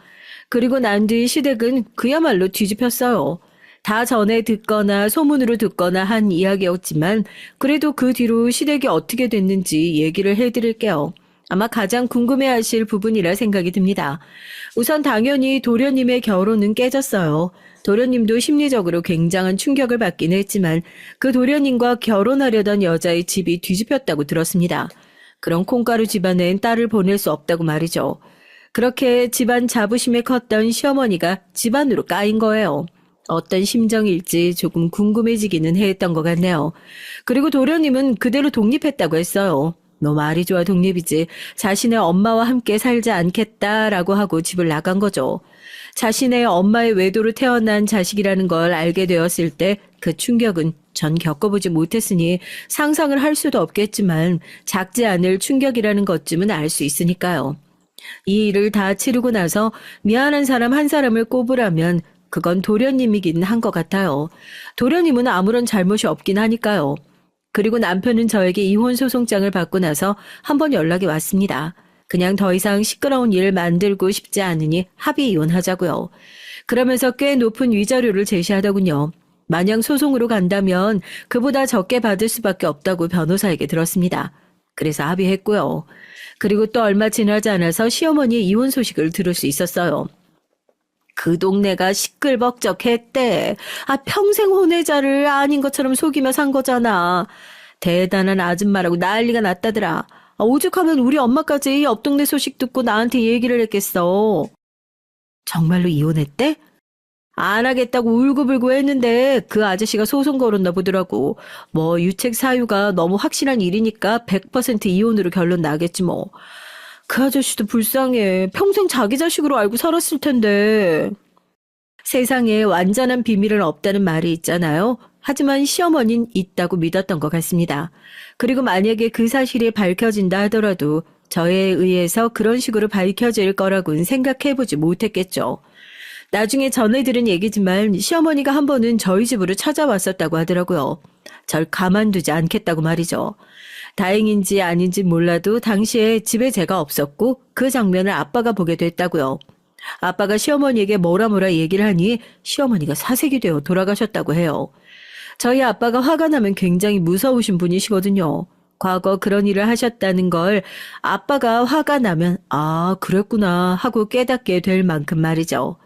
그리고 난 뒤 시댁은 그야말로 뒤집혔어요. 다 전에 듣거나 소문으로 듣거나 한 이야기였지만 그래도 그 뒤로 시댁이 어떻게 됐는지 얘기를 해드릴게요. 아마 가장 궁금해하실 부분이라 생각이 듭니다. 우선 당연히 도련님의 결혼은 깨졌어요. 도련님도 심리적으로 굉장한 충격을 받긴 했지만 그 도련님과 결혼하려던 여자의 집이 뒤집혔다고 들었습니다. 그런 콩가루 집안엔 딸을 보낼 수 없다고 말이죠. 그렇게 집안 자부심에 컸던 시어머니가 집안으로 까인 거예요. 어떤 심정일지 조금 궁금해지기는 했던 것 같네요. 그리고 도련님은 그대로 독립했다고 했어요. 너 말이 좋아 독립이지. 자신의 엄마와 함께 살지 않겠다라고 하고 집을 나간 거죠. 자신의 엄마의 외도로 태어난 자식이라는 걸 알게 되었을 때 그 충격은 전 겪어보지 못했으니 상상을 할 수도 없겠지만 작지 않을 충격이라는 것쯤은 알 수 있으니까요. 이 일을 다 치르고 나서 미안한 사람 한 사람을 꼽으라면 그건 도련님이긴 한 것 같아요. 도련님은 아무런 잘못이 없긴 하니까요. 그리고 남편은 저에게 이혼 소송장을 받고 나서 한 번 연락이 왔습니다. 그냥 더 이상 시끄러운 일 만들고 싶지 않으니 합의 이혼하자고요. 그러면서 꽤 높은 위자료를 제시하더군요. 만약 소송으로 간다면 그보다 적게 받을 수밖에 없다고 변호사에게 들었습니다. 그래서 합의했고요. 그리고 또 얼마 지나지 않아서 시어머니의 이혼 소식을 들을 수 있었어요. 그 동네가 시끌벅적했대. 평생 혼외자를 아닌 것처럼 속이며 산 거잖아. 대단한 아줌마라고 난리가 났다더라. 오죽하면 우리 엄마까지 옆 동네 소식 듣고 나한테 얘기를 했겠어. 정말로 이혼했대? 안 하겠다고 울고불고 했는데 그 아저씨가 소송 걸었나 보더라고. 뭐 유책 사유가 너무 확실한 일이니까 100% 이혼으로 결론 나겠지 뭐. 그 아저씨도 불쌍해. 평생 자기 자식으로 알고 살았을 텐데. 세상에 완전한 비밀은 없다는 말이 있잖아요. 하지만 시어머니는 있다고 믿었던 것 같습니다. 그리고 만약에 그 사실이 밝혀진다 하더라도 저에 의해서 그런 식으로 밝혀질 거라고는 생각해보지 못했겠죠. 나중에 전해 들은 얘기지만 시어머니가 한 번은 저희 집으로 찾아왔었다고 하더라고요. 절 가만두지 않겠다고 말이죠. 다행인지 아닌지 몰라도 당시에 집에 제가 없었고 그 장면을 아빠가 보게 됐다고요. 아빠가 시어머니에게 뭐라 얘기를 하니 시어머니가 사색이 되어 돌아가셨다고 해요. 저희 아빠가 화가 나면 굉장히 무서우신 분이시거든요. 과거 그런 일을 하셨다는 걸 아빠가 화가 나면 그랬구나 하고 깨닫게 될 만큼 말이죠.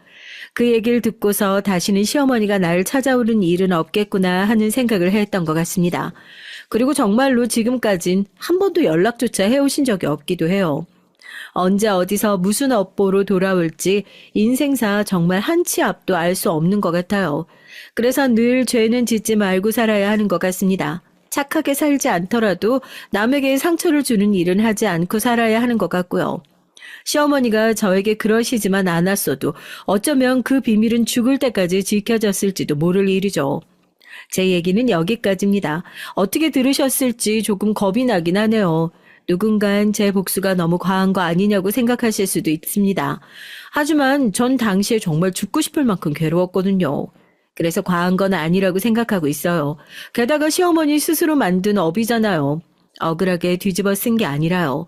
그 얘기를 듣고서 다시는 시어머니가 날 찾아오는 일은 없겠구나 하는 생각을 했던 것 같습니다. 그리고 정말로 지금까진 한 번도 연락조차 해오신 적이 없기도 해요. 언제 어디서 무슨 업보로 돌아올지 인생사 정말 한 치 앞도 알 수 없는 것 같아요. 그래서 늘 죄는 짓지 말고 살아야 하는 것 같습니다. 착하게 살지 않더라도 남에게 상처를 주는 일은 하지 않고 살아야 하는 것 같고요. 시어머니가 저에게 그러시지만 않았어도 어쩌면 그 비밀은 죽을 때까지 지켜졌을지도 모를 일이죠. 제 얘기는 여기까지입니다. 어떻게 들으셨을지 조금 겁이 나긴 하네요. 누군간 제 복수가 너무 과한 거 아니냐고 생각하실 수도 있습니다. 하지만 전 당시에 정말 죽고 싶을 만큼 괴로웠거든요. 그래서 과한 건 아니라고 생각하고 있어요. 게다가 시어머니 스스로 만든 업이잖아요. 억울하게 뒤집어 쓴 게 아니라요.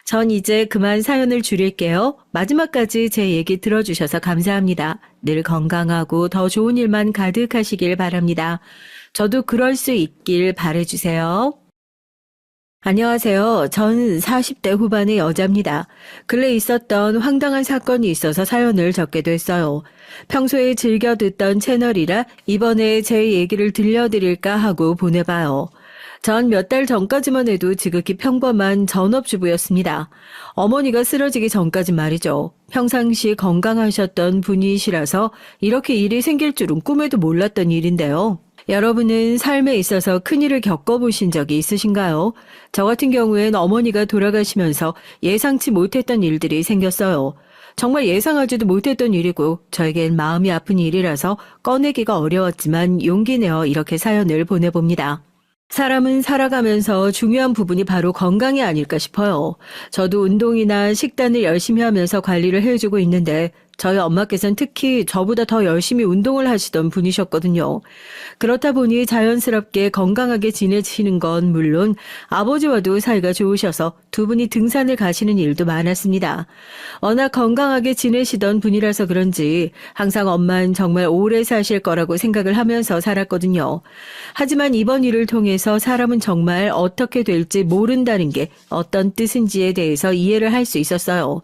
전 이제 그만 사연을 줄일게요. 마지막까지 제 얘기 들어주셔서 감사합니다. 늘 건강하고 더 좋은 일만 가득하시길 바랍니다. 저도 그럴 수 있길 바라주세요. 안녕하세요. 전 40대 후반의 여자입니다. 근래 있었던 황당한 사건이 있어서 사연을 적게 됐어요. 평소에 즐겨 듣던 채널이라 이번에 제 얘기를 들려드릴까 하고 보내봐요. 전 몇 달 전까지만 해도 지극히 평범한 전업주부였습니다. 어머니가 쓰러지기 전까지 말이죠. 평상시 건강하셨던 분이시라서 이렇게 일이 생길 줄은 꿈에도 몰랐던 일인데요. 여러분은 삶에 있어서 큰일을 겪어보신 적이 있으신가요? 저 같은 경우엔 어머니가 돌아가시면서 예상치 못했던 일들이 생겼어요. 정말 예상하지도 못했던 일이고 저에겐 마음이 아픈 일이라서 꺼내기가 어려웠지만 용기 내어 이렇게 사연을 보내봅니다. 사람은 살아가면서 중요한 부분이 바로 건강이 아닐까 싶어요. 저도 운동이나 식단을 열심히 하면서 관리를 해주고 있는데 저희 엄마께서는 특히 저보다 더 열심히 운동을 하시던 분이셨거든요. 그렇다 보니 자연스럽게 건강하게 지내시는 건 물론 아버지와도 사이가 좋으셔서 두 분이 등산을 가시는 일도 많았습니다. 워낙 건강하게 지내시던 분이라서 그런지 항상 엄마는 정말 오래 사실 거라고 생각을 하면서 살았거든요. 하지만 이번 일을 통해서 사람은 정말 어떻게 될지 모른다는 게 어떤 뜻인지에 대해서 이해를 할 수 있었어요.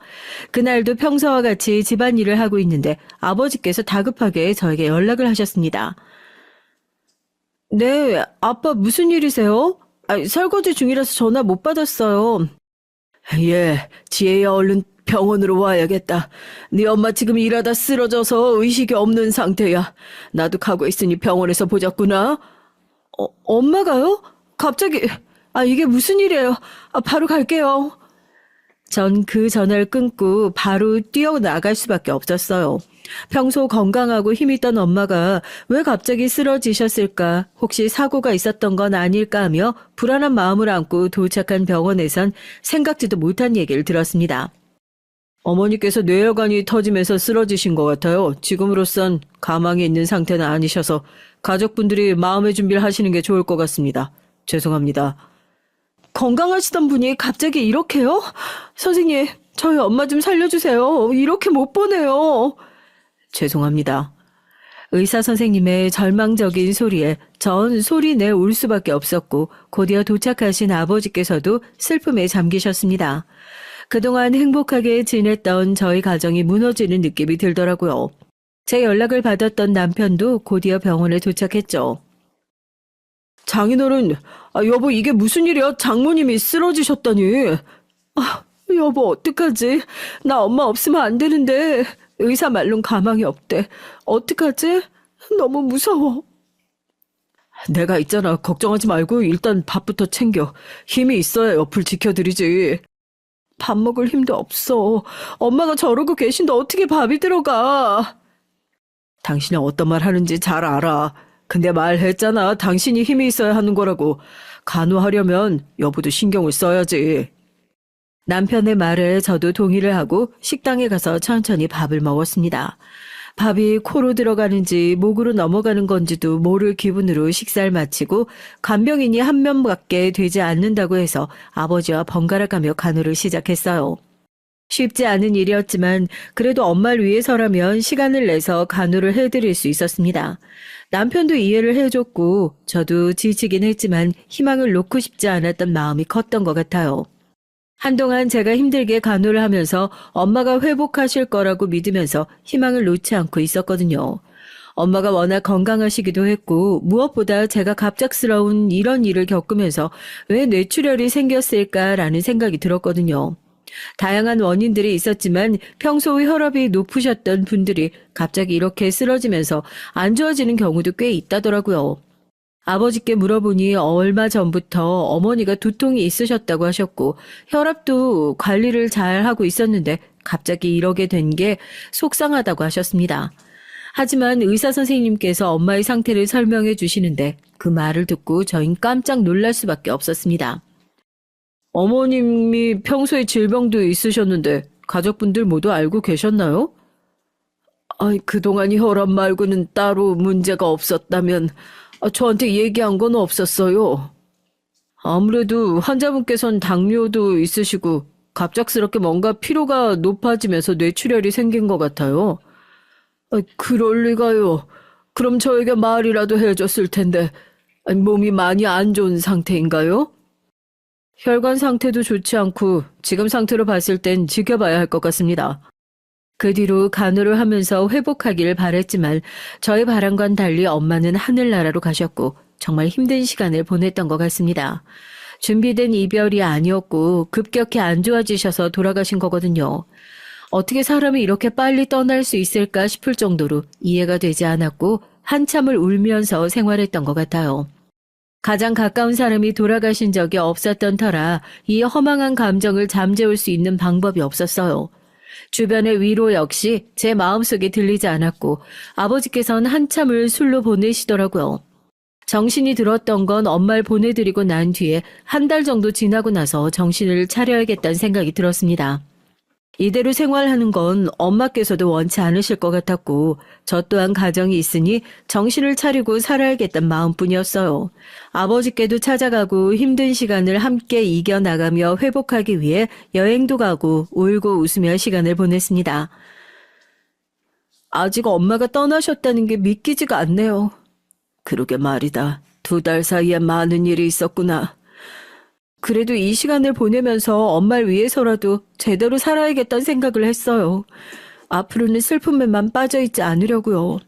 그날도 평소와 같이 집안일을 하고 있는데 아버지께서 다급하게 저에게 연락을 하셨습니다. 네, 아빠 무슨 일이세요? 설거지 중이라서 전화 못 받았어요. 예, 지혜야 얼른 병원으로 와야겠다. 네 엄마 지금 일하다 쓰러져서 의식이 없는 상태야. 나도 가고 있으니 병원에서 보자꾸나. 엄마가요? 갑자기, 이게 무슨 일이에요? 바로 갈게요. 전 그 전화를 끊고 바로 뛰어나갈 수밖에 없었어요. 평소 건강하고 힘있던 엄마가 왜 갑자기 쓰러지셨을까, 혹시 사고가 있었던 건 아닐까 하며 불안한 마음을 안고 도착한 병원에선 생각지도 못한 얘기를 들었습니다. 어머니께서 뇌혈관이 터지면서 쓰러지신 것 같아요. 지금으로선 가망이 있는 상태는 아니셔서 가족분들이 마음의 준비를 하시는 게 좋을 것 같습니다. 죄송합니다. 건강하시던 분이 갑자기 이렇게요? 선생님, 저희 엄마 좀 살려주세요. 이렇게 못 보내요. 죄송합니다. 의사 선생님의 절망적인 소리에 전 소리 내 울 수밖에 없었고 곧이어 도착하신 아버지께서도 슬픔에 잠기셨습니다. 그동안 행복하게 지냈던 저희 가정이 무너지는 느낌이 들더라고요. 제 연락을 받았던 남편도 곧이어 병원에 도착했죠. 장인어른, 여보 이게 무슨 일이야? 장모님이 쓰러지셨다니. 여보 어떡하지? 나 엄마 없으면 안 되는데 의사 말론 가망이 없대. 어떡하지? 너무 무서워. 내가 있잖아. 걱정하지 말고 일단 밥부터 챙겨. 힘이 있어야 옆을 지켜드리지. 밥 먹을 힘도 없어. 엄마가 저러고 계신데 어떻게 밥이 들어가? 당신이 어떤 말 하는지 잘 알아. 근데 말했잖아. 당신이 힘이 있어야 하는 거라고. 간호하려면 여보도 신경을 써야지. 남편의 말에 저도 동의를 하고 식당에 가서 천천히 밥을 먹었습니다. 밥이 코로 들어가는지 목으로 넘어가는 건지도 모를 기분으로 식사를 마치고 간병인이 한 명밖에 되지 않는다고 해서 아버지와 번갈아 가며 간호를 시작했어요. 쉽지 않은 일이었지만 그래도 엄마를 위해서라면 시간을 내서 간호를 해드릴 수 있었습니다. 남편도 이해를 해줬고 저도 지치긴 했지만 희망을 놓고 싶지 않았던 마음이 컸던 것 같아요. 한동안 제가 힘들게 간호를 하면서 엄마가 회복하실 거라고 믿으면서 희망을 놓지 않고 있었거든요. 엄마가 워낙 건강하시기도 했고 무엇보다 제가 갑작스러운 이런 일을 겪으면서 왜 뇌출혈이 생겼을까라는 생각이 들었거든요. 다양한 원인들이 있었지만 평소 혈압이 높으셨던 분들이 갑자기 이렇게 쓰러지면서 안 좋아지는 경우도 꽤 있다더라고요. 아버지께 물어보니 얼마 전부터 어머니가 두통이 있으셨다고 하셨고 혈압도 관리를 잘 하고 있었는데 갑자기 이러게 된 게 속상하다고 하셨습니다. 하지만 의사 선생님께서 엄마의 상태를 설명해 주시는데 그 말을 듣고 저흰 깜짝 놀랄 수밖에 없었습니다. 어머님이 평소에 질병도 있으셨는데 가족분들 모두 알고 계셨나요? 그동안 혈압 말고는 따로 문제가 없었다면 저한테 얘기한 건 없었어요. 아무래도 환자분께선 당뇨도 있으시고 갑작스럽게 뭔가 피로가 높아지면서 뇌출혈이 생긴 것 같아요. 그럴 리가요. 그럼 저에게 말이라도 해줬을 텐데 몸이 많이 안 좋은 상태인가요? 혈관 상태도 좋지 않고 지금 상태로 봤을 땐 지켜봐야 할 것 같습니다. 그 뒤로 간호를 하면서 회복하기를 바랬지만 저의 바람과는 달리 엄마는 하늘나라로 가셨고 정말 힘든 시간을 보냈던 것 같습니다. 준비된 이별이 아니었고 급격히 안 좋아지셔서 돌아가신 거거든요. 어떻게 사람이 이렇게 빨리 떠날 수 있을까 싶을 정도로 이해가 되지 않았고 한참을 울면서 생활했던 것 같아요. 가장 가까운 사람이 돌아가신 적이 없었던 터라 이 허망한 감정을 잠재울 수 있는 방법이 없었어요. 주변의 위로 역시 제 마음속에 들리지 않았고 아버지께서는 한참을 술로 보내시더라고요. 정신이 들었던 건 엄마를 보내드리고 난 뒤에 한 달 정도 지나고 나서 정신을 차려야겠다는 생각이 들었습니다. 이대로 생활하는 건 엄마께서도 원치 않으실 것 같았고 저 또한 가정이 있으니 정신을 차리고 살아야겠다는 마음뿐이었어요. 아버지께도 찾아가고 힘든 시간을 함께 이겨나가며 회복하기 위해 여행도 가고 울고 웃으며 시간을 보냈습니다. 아직 엄마가 떠나셨다는 게 믿기지가 않네요. 그러게 말이다. 2달 사이에 많은 일이 있었구나. 그래도 이 시간을 보내면서 엄마를 위해서라도 제대로 살아야겠다는 생각을 했어요. 앞으로는 슬픔에만 빠져있지 않으려고요.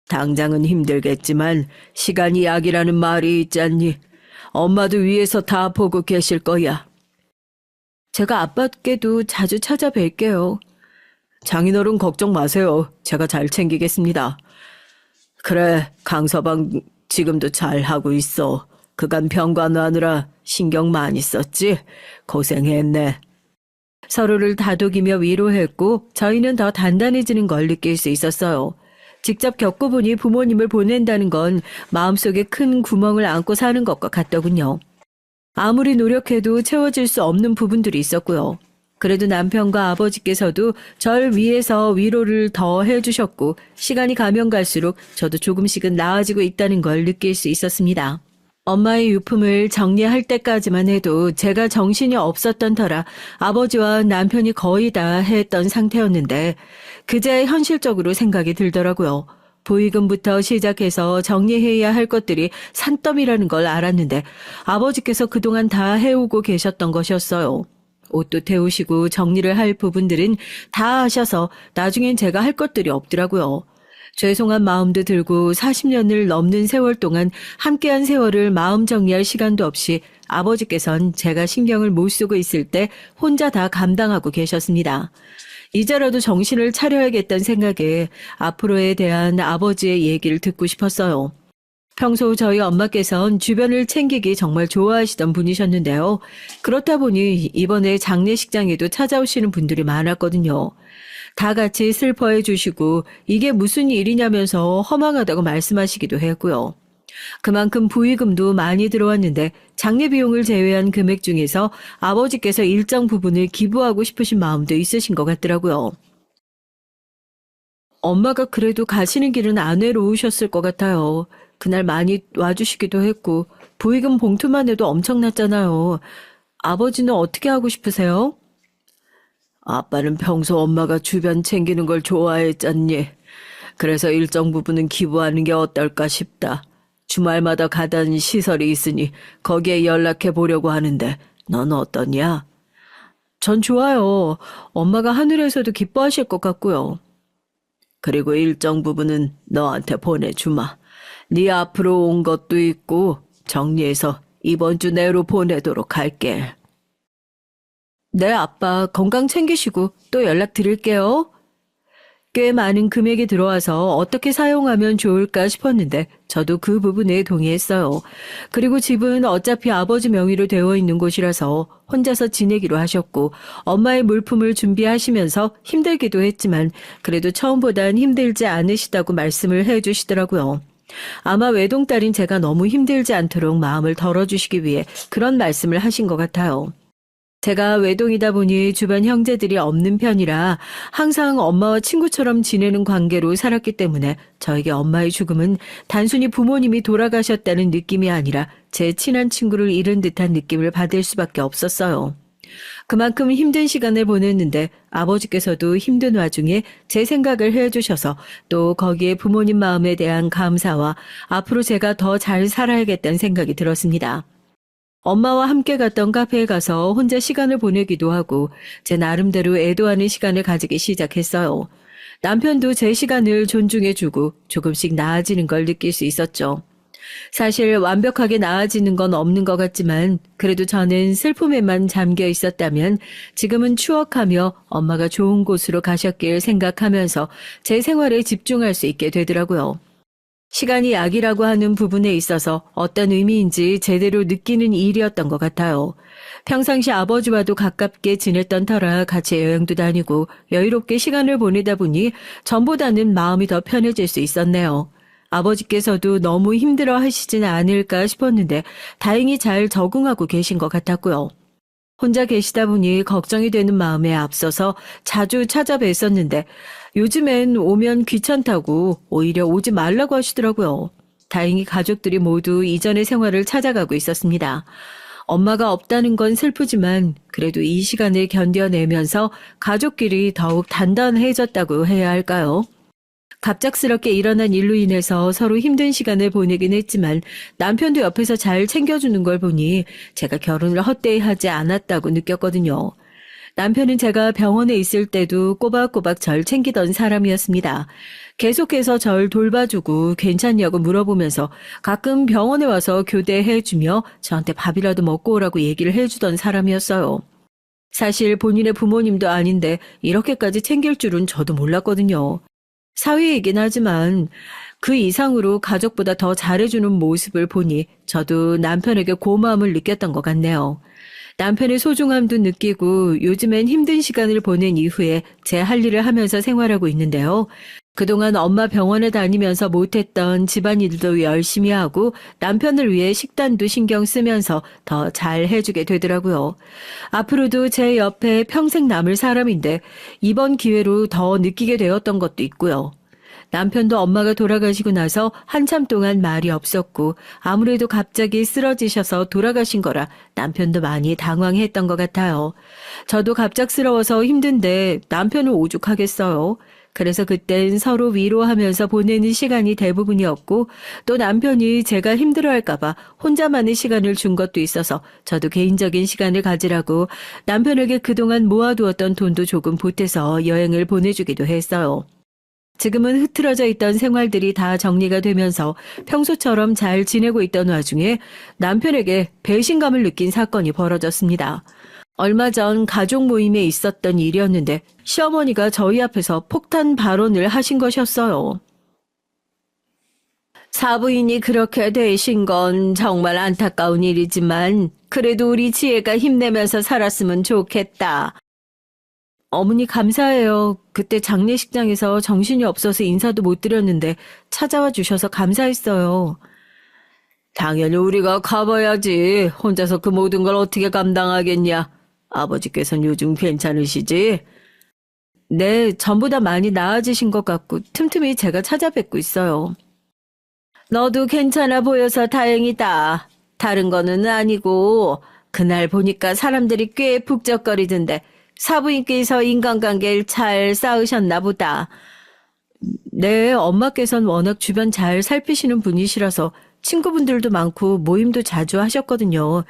당장은 힘들겠지만 시간이 약이라는 말이 있지 않니? 엄마도 위에서 다 보고 계실 거야. 제가 아빠께도 자주 찾아뵐게요. 장인어른 걱정 마세요. 제가 잘 챙기겠습니다. 그래, 강서방 지금도 잘하고 있어. 그간 병간호하느라 신경 많이 썼지? 고생했네. 서로를 다독이며 위로했고 저희는 더 단단해지는 걸 느낄 수 있었어요. 직접 겪어보니 부모님을 보낸다는 건 마음속에 큰 구멍을 안고 사는 것과 같더군요. 아무리 노력해도 채워질 수 없는 부분들이 있었고요. 그래도 남편과 아버지께서도 절 위해서 위로를 더 해주셨고 시간이 가면 갈수록 저도 조금씩은 나아지고 있다는 걸 느낄 수 있었습니다. 엄마의 유품을 정리할 때까지만 해도 제가 정신이 없었던 터라 아버지와 남편이 거의 다 했던 상태였는데 그제 현실적으로 생각이 들더라고요. 보이금부터 시작해서 정리해야 할 것들이 산더미라는 걸 알았는데 아버지께서 그동안 다 해오고 계셨던 것이었어요. 옷도 태우시고 정리를 할 부분들은 다 하셔서 나중엔 제가 할 것들이 없더라고요. 죄송한 마음도 들고 40년을 넘는 세월 동안 함께한 세월을 마음 정리할 시간도 없이 아버지께선 제가 신경을 못 쓰고 있을 때 혼자 다 감당하고 계셨습니다. 이제라도 정신을 차려야겠다는 생각에 앞으로에 대한 아버지의 얘기를 듣고 싶었어요. 평소 저희 엄마께선 주변을 챙기기 정말 좋아하시던 분이셨는데요. 그렇다 보니 이번에 장례식장에도 찾아오시는 분들이 많았거든요. 다 같이 슬퍼해 주시고 이게 무슨 일이냐면서 허망하다고 말씀하시기도 했고요. 그만큼 부의금도 많이 들어왔는데 장례 비용을 제외한 금액 중에서 아버지께서 일정 부분을 기부하고 싶으신 마음도 있으신 것 같더라고요. 엄마가 그래도 가시는 길은 안 외로우셨을 것 같아요. 그날 많이 와주시기도 했고 부의금 봉투만 해도 엄청났잖아요. 아버지는 어떻게 하고 싶으세요? 아빠는 평소 엄마가 주변 챙기는 걸 좋아했잖니. 그래서 일정 부분은 기부하는 게 어떨까 싶다. 주말마다 가던 시설이 있으니 거기에 연락해 보려고 하는데 넌 어떠냐? 전 좋아요. 엄마가 하늘에서도 기뻐하실 것 같고요. 그리고 일정 부분은 너한테 보내주마. 네 앞으로 온 것도 있고 정리해서 이번 주 내로 보내도록 할게. 네, 아빠 건강 챙기시고 또 연락 드릴게요. 꽤 많은 금액이 들어와서 어떻게 사용하면 좋을까 싶었는데 저도 그 부분에 동의했어요. 그리고 집은 어차피 아버지 명의로 되어 있는 곳이라서 혼자서 지내기로 하셨고 엄마의 물품을 준비하시면서 힘들기도 했지만 그래도 처음보단 힘들지 않으시다고 말씀을 해주시더라고요. 아마 외동딸인 제가 너무 힘들지 않도록 마음을 덜어주시기 위해 그런 말씀을 하신 것 같아요. 제가 외동이다 보니 주변 형제들이 없는 편이라 항상 엄마와 친구처럼 지내는 관계로 살았기 때문에 저에게 엄마의 죽음은 단순히 부모님이 돌아가셨다는 느낌이 아니라 제 친한 친구를 잃은 듯한 느낌을 받을 수밖에 없었어요. 그만큼 힘든 시간을 보냈는데 아버지께서도 힘든 와중에 제 생각을 해주셔서 또 거기에 부모님 마음에 대한 감사와 앞으로 제가 더 잘 살아야겠다는 생각이 들었습니다. 엄마와 함께 갔던 카페에 가서 혼자 시간을 보내기도 하고 제 나름대로 애도하는 시간을 가지기 시작했어요. 남편도 제 시간을 존중해주고 조금씩 나아지는 걸 느낄 수 있었죠. 사실 완벽하게 나아지는 건 없는 것 같지만 그래도 저는 슬픔에만 잠겨 있었다면 지금은 추억하며 엄마가 좋은 곳으로 가셨길 생각하면서 제 생활에 집중할 수 있게 되더라고요. 시간이 약이라고 하는 부분에 있어서 어떤 의미인지 제대로 느끼는 일이었던 것 같아요. 평상시 아버지와도 가깝게 지냈던 터라 같이 여행도 다니고 여유롭게 시간을 보내다 보니 전보다는 마음이 더 편해질 수 있었네요. 아버지께서도 너무 힘들어 하시진 않을까 싶었는데 다행히 잘 적응하고 계신 것 같았고요. 혼자 계시다 보니 걱정이 되는 마음에 앞서서 자주 찾아뵀었는데 요즘엔 오면 귀찮다고 오히려 오지 말라고 하시더라고요. 다행히 가족들이 모두 이전의 생활을 찾아가고 있었습니다. 엄마가 없다는 건 슬프지만 그래도 이 시간을 견뎌내면서 가족끼리 더욱 단단해졌다고 해야 할까요? 갑작스럽게 일어난 일로 인해서 서로 힘든 시간을 보내긴 했지만 남편도 옆에서 잘 챙겨주는 걸 보니 제가 결혼을 헛되이 하지 않았다고 느꼈거든요. 남편은 제가 병원에 있을 때도 꼬박꼬박 절 챙기던 사람이었습니다. 계속해서 절 돌봐주고 괜찮냐고 물어보면서 가끔 병원에 와서 교대해주며 저한테 밥이라도 먹고 오라고 얘기를 해주던 사람이었어요. 사실 본인의 부모님도 아닌데 이렇게까지 챙길 줄은 저도 몰랐거든요. 사위이긴 하지만 그 이상으로 가족보다 더 잘해주는 모습을 보니 저도 남편에게 고마움을 느꼈던 것 같네요. 남편의 소중함도 느끼고 요즘엔 힘든 시간을 보낸 이후에 제 할 일을 하면서 생활하고 있는데요. 그동안 엄마 병원에 다니면서 못했던 집안일도 열심히 하고 남편을 위해 식단도 신경 쓰면서 더 잘 해주게 되더라고요. 앞으로도 제 옆에 평생 남을 사람인데 이번 기회로 더 느끼게 되었던 것도 있고요. 남편도 엄마가 돌아가시고 나서 한참 동안 말이 없었고 아무래도 갑자기 쓰러지셔서 돌아가신 거라 남편도 많이 당황했던 것 같아요. 저도 갑작스러워서 힘든데 남편은 오죽하겠어요. 그래서 그땐 서로 위로하면서 보내는 시간이 대부분이었고 또 남편이 제가 힘들어할까봐 혼자만의 시간을 준 것도 있어서 저도 개인적인 시간을 가지라고 남편에게 그동안 모아두었던 돈도 조금 보태서 여행을 보내주기도 했어요. 지금은 흐트러져 있던 생활들이 다 정리가 되면서 평소처럼 잘 지내고 있던 와중에 남편에게 배신감을 느낀 사건이 벌어졌습니다. 얼마 전 가족 모임에 있었던 일이었는데 시어머니가 저희 앞에서 폭탄 발언을 하신 것이었어요. 사부인이 그렇게 되신 건 정말 안타까운 일이지만 그래도 우리 지혜가 힘내면서 살았으면 좋겠다. 어머니 감사해요. 그때 장례식장에서 정신이 없어서 인사도 못 드렸는데 찾아와 주셔서 감사했어요. 당연히 우리가 가봐야지. 혼자서 그 모든 걸 어떻게 감당하겠냐. 아버지께서는 요즘 괜찮으시지? 네, 전보다 많이 나아지신 것 같고 틈틈이 제가 찾아뵙고 있어요. 너도 괜찮아 보여서 다행이다. 다른 거는 아니고 그날 보니까 사람들이 꽤 북적거리던데 사부인께서 인간관계를 잘 쌓으셨나 보다. 네, 엄마께서는 워낙 주변 잘 살피시는 분이시라서 친구분들도 많고 모임도 자주 하셨거든요.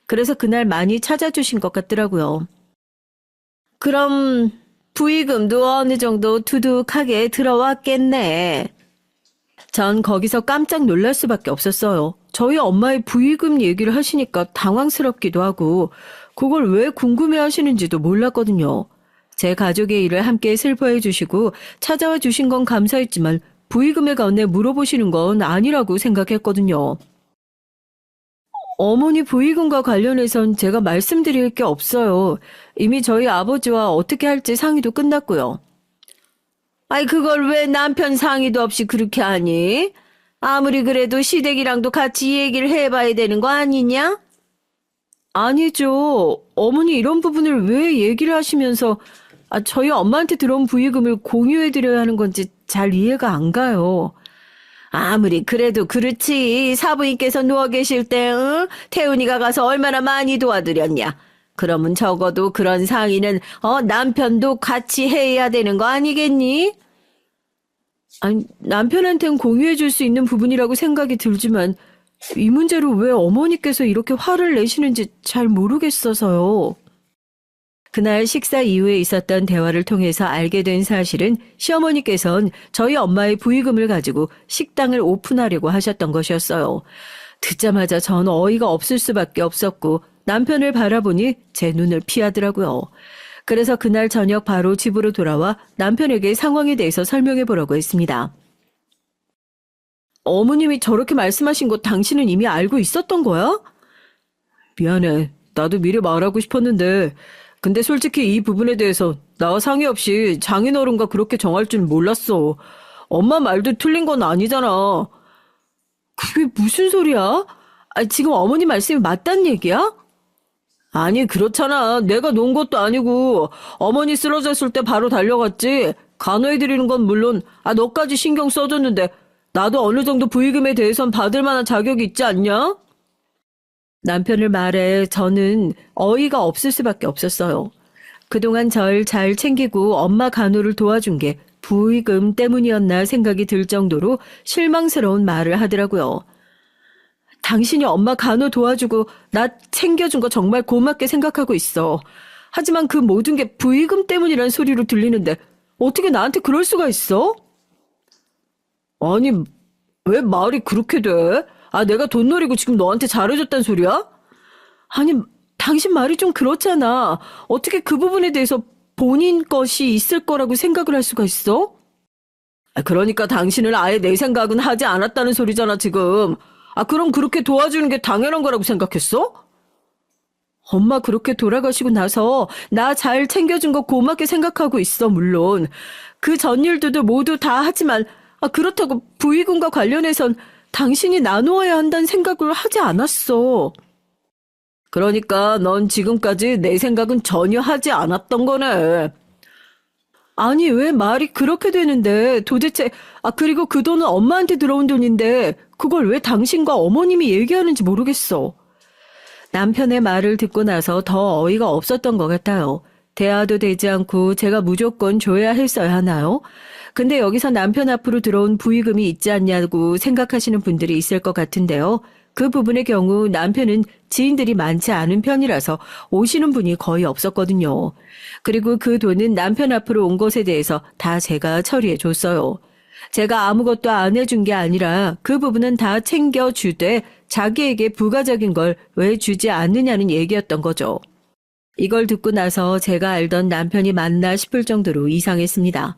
그래서 그날 많이 찾아주신 것 같더라고요. 그럼 부의금도 어느 정도 두둑하게 들어왔겠네. 전 거기서 깜짝 놀랄 수밖에 없었어요. 저희 엄마의 부의금 얘기를 하시니까 당황스럽기도 하고 그걸 왜 궁금해 하시는지도 몰랐거든요. 제 가족의 일을 함께 슬퍼해 주시고 찾아와 주신 건 감사했지만 부의금에 관해 물어보시는 건 아니라고 생각했거든요. 어머니 부의금과 관련해선 제가 말씀드릴 게 없어요. 이미 저희 아버지와 어떻게 할지 상의도 끝났고요. 아이, 그걸 왜 남편 상의도 없이 그렇게 하니? 아무리 그래도 시댁이랑도 같이 얘기를 해봐야 되는 거 아니냐? 아니죠. 어머니 이런 부분을 왜 얘기를 하시면서 저희 엄마한테 들어온 부의금을 공유해드려야 하는 건지 잘 이해가 안 가요. 아무리 그래도 그렇지. 사부인께서 누워 계실 때 태훈이가 가서 얼마나 많이 도와드렸냐. 그러면 적어도 그런 상의는 남편도 같이 해야 되는 거 아니겠니? 아니, 남편한텐 공유해 줄 수 있는 부분이라고 생각이 들지만 이 문제로 왜 어머니께서 이렇게 화를 내시는지 잘 모르겠어서요. 그날 식사 이후에 있었던 대화를 통해서 알게 된 사실은 시어머니께서는 저희 엄마의 부의금을 가지고 식당을 오픈하려고 하셨던 것이었어요. 듣자마자 전 어이가 없을 수밖에 없었고 남편을 바라보니 제 눈을 피하더라고요. 그래서 그날 저녁 바로 집으로 돌아와 남편에게 상황에 대해서 설명해 보라고 했습니다. 어머님이 저렇게 말씀하신 거 당신은 이미 알고 있었던 거야? 미안해. 나도 미리 말하고 싶었는데 근데 솔직히 이 부분에 대해서 나와 상의 없이 장인어른과 그렇게 정할 줄 몰랐어. 엄마 말도 틀린 건 아니잖아. 그게 무슨 소리야? 지금 어머니 말씀이 맞단 얘기야? 아니, 그렇잖아. 내가 놓은 것도 아니고 어머니 쓰러졌을 때 바로 달려갔지. 간호해드리는 건 물론 너까지 신경 써줬는데 나도 어느 정도 부의금에 대해선 받을 만한 자격이 있지 않냐? 남편을 말해 저는 어이가 없을 수밖에 없었어요. 그동안 절 잘 챙기고 엄마 간호를 도와준 게 부의금 때문이었나 생각이 들 정도로 실망스러운 말을 하더라고요. 당신이 엄마 간호 도와주고 나 챙겨준 거 정말 고맙게 생각하고 있어. 하지만 그 모든 게 부의금 때문이란 소리로 들리는데 어떻게 나한테 그럴 수가 있어? 아니, 왜 말이 그렇게 돼? 내가 돈 노리고 지금 너한테 잘해줬단 소리야? 아니, 당신 말이 좀 그렇잖아. 어떻게 그 부분에 대해서 본인 것이 있을 거라고 생각을 할 수가 있어? 그러니까 당신은 아예 내 생각은 하지 않았다는 소리잖아, 지금. 그럼 그렇게 도와주는 게 당연한 거라고 생각했어? 엄마 그렇게 돌아가시고 나서 나 잘 챙겨준 거 고맙게 생각하고 있어, 물론. 그 전일들도 모두 다 하지만 그렇다고 부의금과 관련해선 당신이 나누어야 한다는 생각을 하지 않았어. 그러니까 넌 지금까지 내 생각은 전혀 하지 않았던 거네. 아니, 왜 말이 그렇게 되는데 도대체 그리고 그 돈은 엄마한테 들어온 돈인데 그걸 왜 당신과 어머님이 얘기하는지 모르겠어. 남편의 말을 듣고 나서 더 어이가 없었던 것 같아요. 대화도 되지 않고 제가 무조건 줘야 했어야 하나요? 근데 여기서 남편 앞으로 들어온 부의금이 있지 않냐고 생각하시는 분들이 있을 것 같은데요. 그 부분의 경우 남편은 지인들이 많지 않은 편이라서 오시는 분이 거의 없었거든요. 그리고 그 돈은 남편 앞으로 온 것에 대해서 다 제가 처리해 줬어요. 제가 아무것도 안 해준 게 아니라 그 부분은 다 챙겨주되 자기에게 부가적인 걸 왜 주지 않느냐는 얘기였던 거죠. 이걸 듣고 나서 제가 알던 남편이 맞나 싶을 정도로 이상했습니다.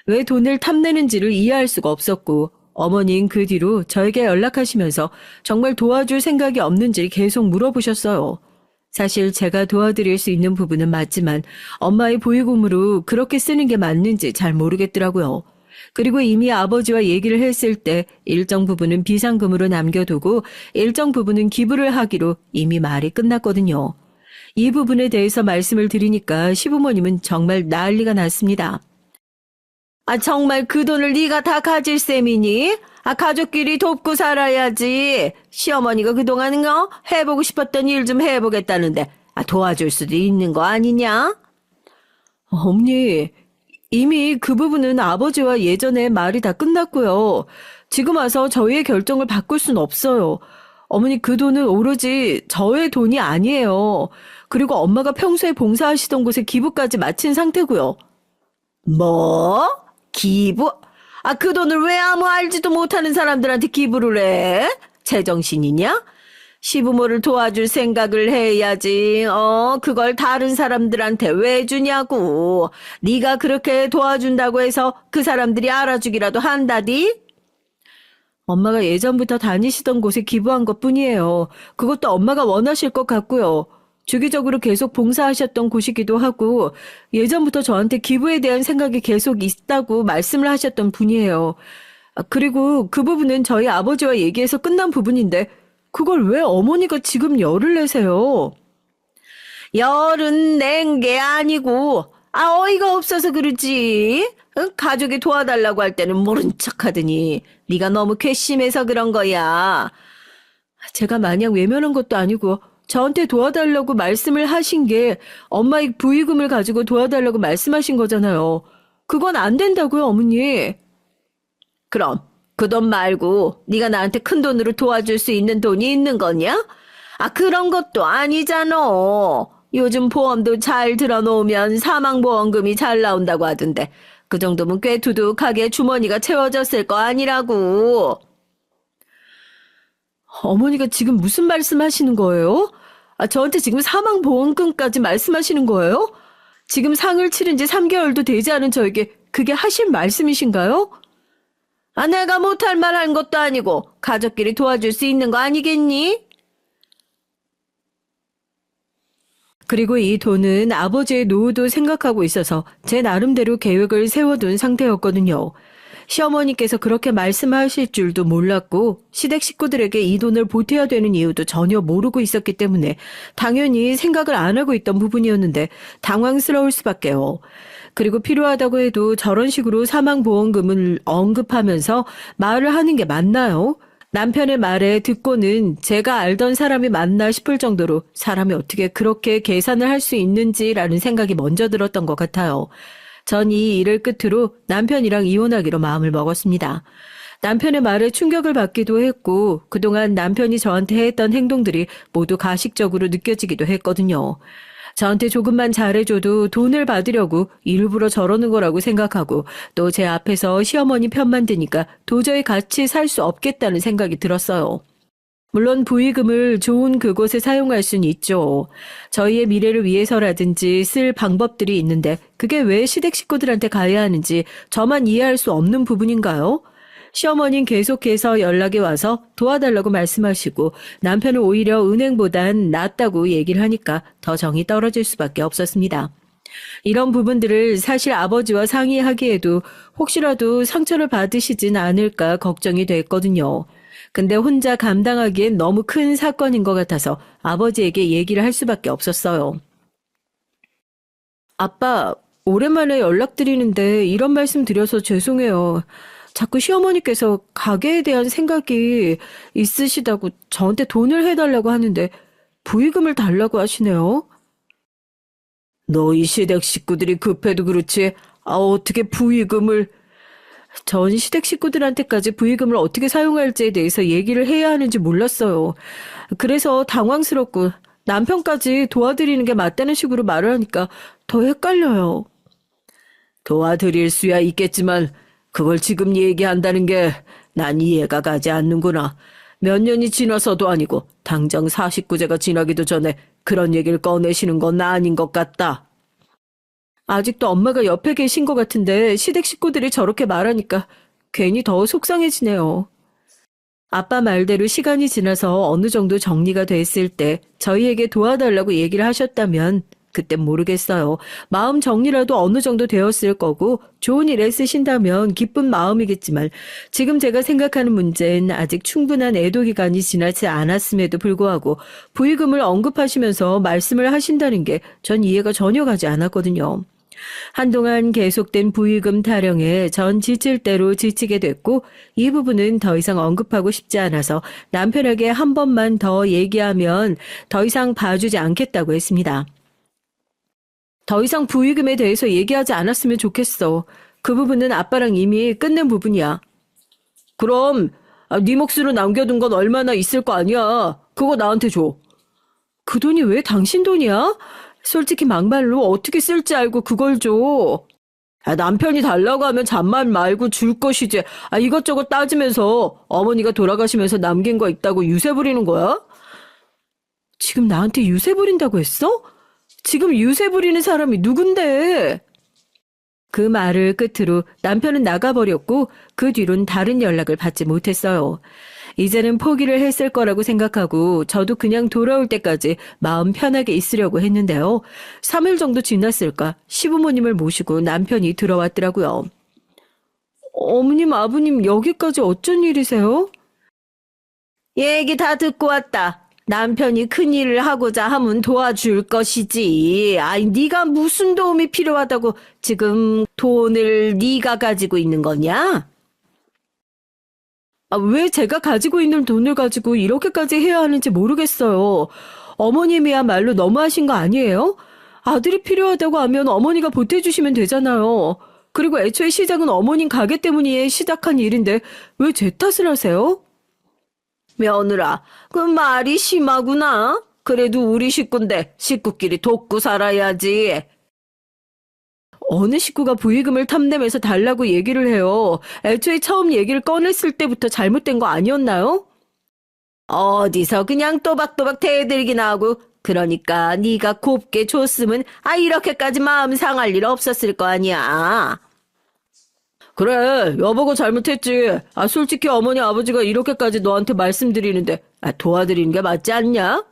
왜 돈을 탐내는지를 이해할 수가 없었고 어머니는 그 뒤로 저에게 연락하시면서 정말 도와줄 생각이 없는지 계속 물어보셨어요. 사실 제가 도와드릴 수 있는 부분은 맞지만 엄마의 보육음으로 그렇게 쓰는 게 맞는지 잘 모르겠더라고요. 그리고 이미 아버지와 얘기를 했을 때 일정 부분은 비상금으로 남겨두고 일정 부분은 기부를 하기로 이미 말이 끝났거든요. 이 부분에 대해서 말씀을 드리니까 시부모님은 정말 난리가 났습니다. 정말 그 돈을 네가 다 가질 셈이니? 가족끼리 돕고 살아야지. 시어머니가 그동안 해보고 싶었던 일 좀 해보겠다는데 도와줄 수도 있는 거 아니냐? 어머니, 이미 그 부분은 아버지와 예전에 말이 다 끝났고요. 지금 와서 저희의 결정을 바꿀 순 없어요. 어머니, 그 돈은 오로지 저의 돈이 아니에요. 그리고 엄마가 평소에 봉사하시던 곳에 기부까지 마친 상태고요. 뭐? 기부? 그 돈을 왜 아무 알지도 못하는 사람들한테 기부를 해? 제정신이냐? 시부모를 도와줄 생각을 해야지. 그걸 다른 사람들한테 왜 주냐고. 네가 그렇게 도와준다고 해서 그 사람들이 알아주기라도 한다디? 엄마가 예전부터 다니시던 곳에 기부한 것뿐이에요. 그것도 엄마가 원하실 것 같고요. 주기적으로 계속 봉사하셨던 곳이기도 하고 예전부터 저한테 기부에 대한 생각이 계속 있다고 말씀을 하셨던 분이에요. 그리고 그 부분은 저희 아버지와 얘기해서 끝난 부분인데 그걸 왜 어머니가 지금 열을 내세요? 열은 낸 게 아니고 어이가 없어서 그러지. 응? 가족이 도와달라고 할 때는 모른 척하더니 네가 너무 괘씸해서 그런 거야. 제가 마냥 외면한 것도 아니고 저한테 도와달라고 말씀을 하신 게 엄마의 부의금을 가지고 도와달라고 말씀하신 거잖아요. 그건 안 된다고요, 어머니. 그럼 그 돈 말고 네가 나한테 큰 돈으로 도와줄 수 있는 돈이 있는 거냐? 그런 것도 아니잖아. 요즘 보험도 잘 들어놓으면 사망보험금이 잘 나온다고 하던데 그 정도면 꽤 두둑하게 주머니가 채워졌을 거 아니라고. 어머니가 지금 무슨 말씀하시는 거예요? 저한테 지금 사망보험금까지 말씀하시는 거예요? 지금 상을 치른 지 3개월도 되지 않은 저에게 그게 하실 말씀이신가요? 내가 못할 말 한 것도 아니고 가족끼리 도와줄 수 있는 거 아니겠니? 그리고 이 돈은 아버지의 노후도 생각하고 있어서 제 나름대로 계획을 세워둔 상태였거든요. 시어머니께서 그렇게 말씀하실 줄도 몰랐고 시댁 식구들에게 이 돈을 보태야 되는 이유도 전혀 모르고 있었기 때문에 당연히 생각을 안 하고 있던 부분이었는데 당황스러울 수밖에요. 그리고 필요하다고 해도 저런 식으로 사망보험금을 언급하면서 말을 하는 게 맞나요? 남편의 말에 듣고는 제가 알던 사람이 맞나 싶을 정도로 사람이 어떻게 그렇게 계산을 할 수 있는지라는 생각이 먼저 들었던 것 같아요. 전 이 일을 끝으로 남편이랑 이혼하기로 마음을 먹었습니다. 남편의 말에 충격을 받기도 했고 그동안 남편이 저한테 했던 행동들이 모두 가식적으로 느껴지기도 했거든요. 저한테 조금만 잘해줘도 돈을 받으려고 일부러 저러는 거라고 생각하고 또 제 앞에서 시어머니 편만 드니까 도저히 같이 살 수 없겠다는 생각이 들었어요. 물론 부의금을 좋은 그곳에 사용할 수는 있죠. 저희의 미래를 위해서라든지 쓸 방법들이 있는데 그게 왜 시댁 식구들한테 가야 하는지 저만 이해할 수 없는 부분인가요? 시어머니는 계속해서 연락이 와서 도와달라고 말씀하시고 남편은 오히려 은행보단 낫다고 얘기를 하니까 더 정이 떨어질 수밖에 없었습니다. 이런 부분들을 사실 아버지와 상의하기에도 혹시라도 상처를 받으시진 않을까 걱정이 됐거든요. 근데 혼자 감당하기엔 너무 큰 사건인 것 같아서 아버지에게 얘기를 할 수밖에 없었어요. 아빠, 오랜만에 연락드리는데 이런 말씀 드려서 죄송해요. 자꾸 시어머니께서 가게에 대한 생각이 있으시다고 저한테 돈을 해달라고 하는데 부의금을 달라고 하시네요. 너희 시댁 식구들이 급해도 그렇지 어떻게 부의금을... 전 시댁 식구들한테까지 부의금을 어떻게 사용할지에 대해서 얘기를 해야 하는지 몰랐어요. 그래서 당황스럽고 남편까지 도와드리는 게 맞다는 식으로 말을 하니까 더 헷갈려요. 도와드릴 수야 있겠지만 그걸 지금 얘기한다는 게 난 이해가 가지 않는구나. 몇 년이 지나서도 아니고 당장 49제가 지나기도 전에 그런 얘기를 꺼내시는 건 아닌 것 같다. 아직도 엄마가 옆에 계신 것 같은데 시댁 식구들이 저렇게 말하니까 괜히 더 속상해지네요. 아빠 말대로 시간이 지나서 어느 정도 정리가 됐을 때 저희에게 도와달라고 얘기를 하셨다면 그땐 모르겠어요. 마음 정리라도 어느 정도 되었을 거고 좋은 일에 쓰신다면 기쁜 마음이겠지만 지금 제가 생각하는 문제는 아직 충분한 애도 기간이 지나지 않았음에도 불구하고 부의금을 언급하시면서 말씀을 하신다는 게 전 이해가 전혀 가지 않았거든요. 한동안 계속된 부의금 타령에 전 지칠 대로 지치게 됐고 이 부분은 더 이상 언급하고 싶지 않아서 남편에게 한 번만 더 얘기하면 더 이상 봐주지 않겠다고 했습니다. 더 이상 부의금에 대해서 얘기하지 않았으면 좋겠어. 그 부분은 아빠랑 이미 끝낸 부분이야. 그럼 네 몫으로 남겨둔 건 얼마나 있을 거 아니야. 그거 나한테 줘. 그 돈이 왜 당신 돈이야? 솔직히 막말로 어떻게 쓸지 알고 그걸 줘. 남편이 달라고 하면 잔말 말고 줄 것이지. 이것저것 따지면서 어머니가 돌아가시면서 남긴 거 있다고 유세 부리는 거야? 지금 나한테 유세 부린다고 했어? 지금 유세 부리는 사람이 누군데? 그 말을 끝으로 남편은 나가버렸고 그 뒤론 다른 연락을 받지 못했어요. 이제는 포기를 했을 거라고 생각하고 저도 그냥 돌아올 때까지 마음 편하게 있으려고 했는데요. 3일 정도 지났을까 시부모님을 모시고 남편이 들어왔더라고요. 어머님, 아버님 여기까지 어쩐 일이세요? 얘기 다 듣고 왔다. 남편이 큰일을 하고자 하면 도와줄 것이지. 아이, 네가 무슨 도움이 필요하다고 지금 돈을 네가 가지고 있는 거냐? 아, 왜 제가 가지고 있는 돈을 가지고 이렇게까지 해야 하는지 모르겠어요. 어머님이야말로 너무하신 거 아니에요? 아들이 필요하다고 하면 어머니가 보태주시면 되잖아요. 그리고 애초에 시작은 어머님 가게 때문에 시작한 일인데 왜 제 탓을 하세요? 며느라, 그 말이 심하구나. 그래도 우리 식구인데 식구끼리 돕고 살아야지. 어느 식구가 부의금을 탐내면서 달라고 얘기를 해요. 애초에 처음 얘기를 꺼냈을 때부터 잘못된 거 아니었나요? 어디서 그냥 또박또박 대들기나 하고 그러니까 네가 곱게 줬으면 이렇게까지 마음 상할 일 없었을 거 아니야. 그래, 여보가 잘못했지. 솔직히 어머니 아버지가 이렇게까지 너한테 말씀드리는데 도와드리는 게 맞지 않냐?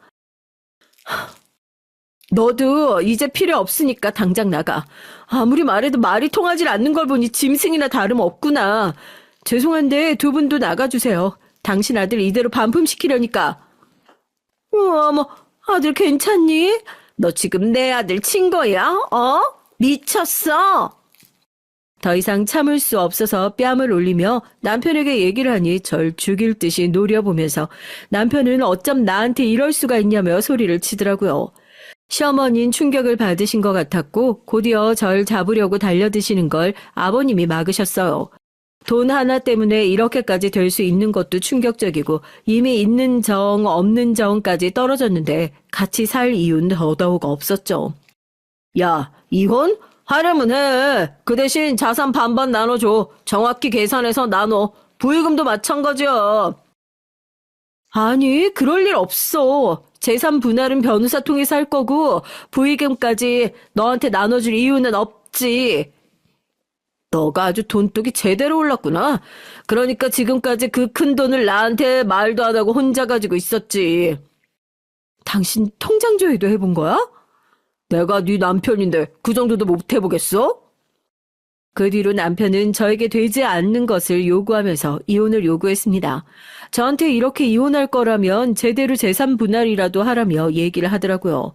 너도 이제 필요 없으니까 당장 나가. 아무리 말해도 말이 통하지 않는 걸 보니 짐승이나 다름없구나. 죄송한데 두 분도 나가주세요. 당신 아들 이대로 반품시키려니까. 어머, 아들 괜찮니? 너 지금 내 아들 친 거야? 미쳤어? 더 이상 참을 수 없어서 뺨을 올리며 남편에게 얘기를 하니 절 죽일 듯이 노려보면서 남편은 어쩜 나한테 이럴 수가 있냐며 소리를 치더라고요. 시어머니는 충격을 받으신 것 같았고 곧이어 절 잡으려고 달려드시는 걸 아버님이 막으셨어요. 돈 하나 때문에 이렇게까지 될 수 있는 것도 충격적이고 이미 있는 정 없는 정까지 떨어졌는데 같이 살 이유는 더더욱 없었죠. 야, 이혼? 하려면 해. 그 대신 자산 반반 나눠줘. 정확히 계산해서 나눠. 부의금도 마찬가지야. 아니, 그럴 일 없어. 재산 분할은 변호사 통해서 할 거고 부의금까지 너한테 나눠줄 이유는 없지. 너가 아주 돈독이 제대로 올랐구나. 그러니까 지금까지 그 큰 돈을 나한테 말도 안 하고 혼자 가지고 있었지. 당신 통장 조회도 해본 거야? 내가 네 남편인데 그 정도도 못 해보겠어? 그 뒤로 남편은 저에게 되지 않는 것을 요구하면서 이혼을 요구했습니다. 저한테 이렇게 이혼할 거라면 제대로 재산 분할이라도 하라며 얘기를 하더라고요.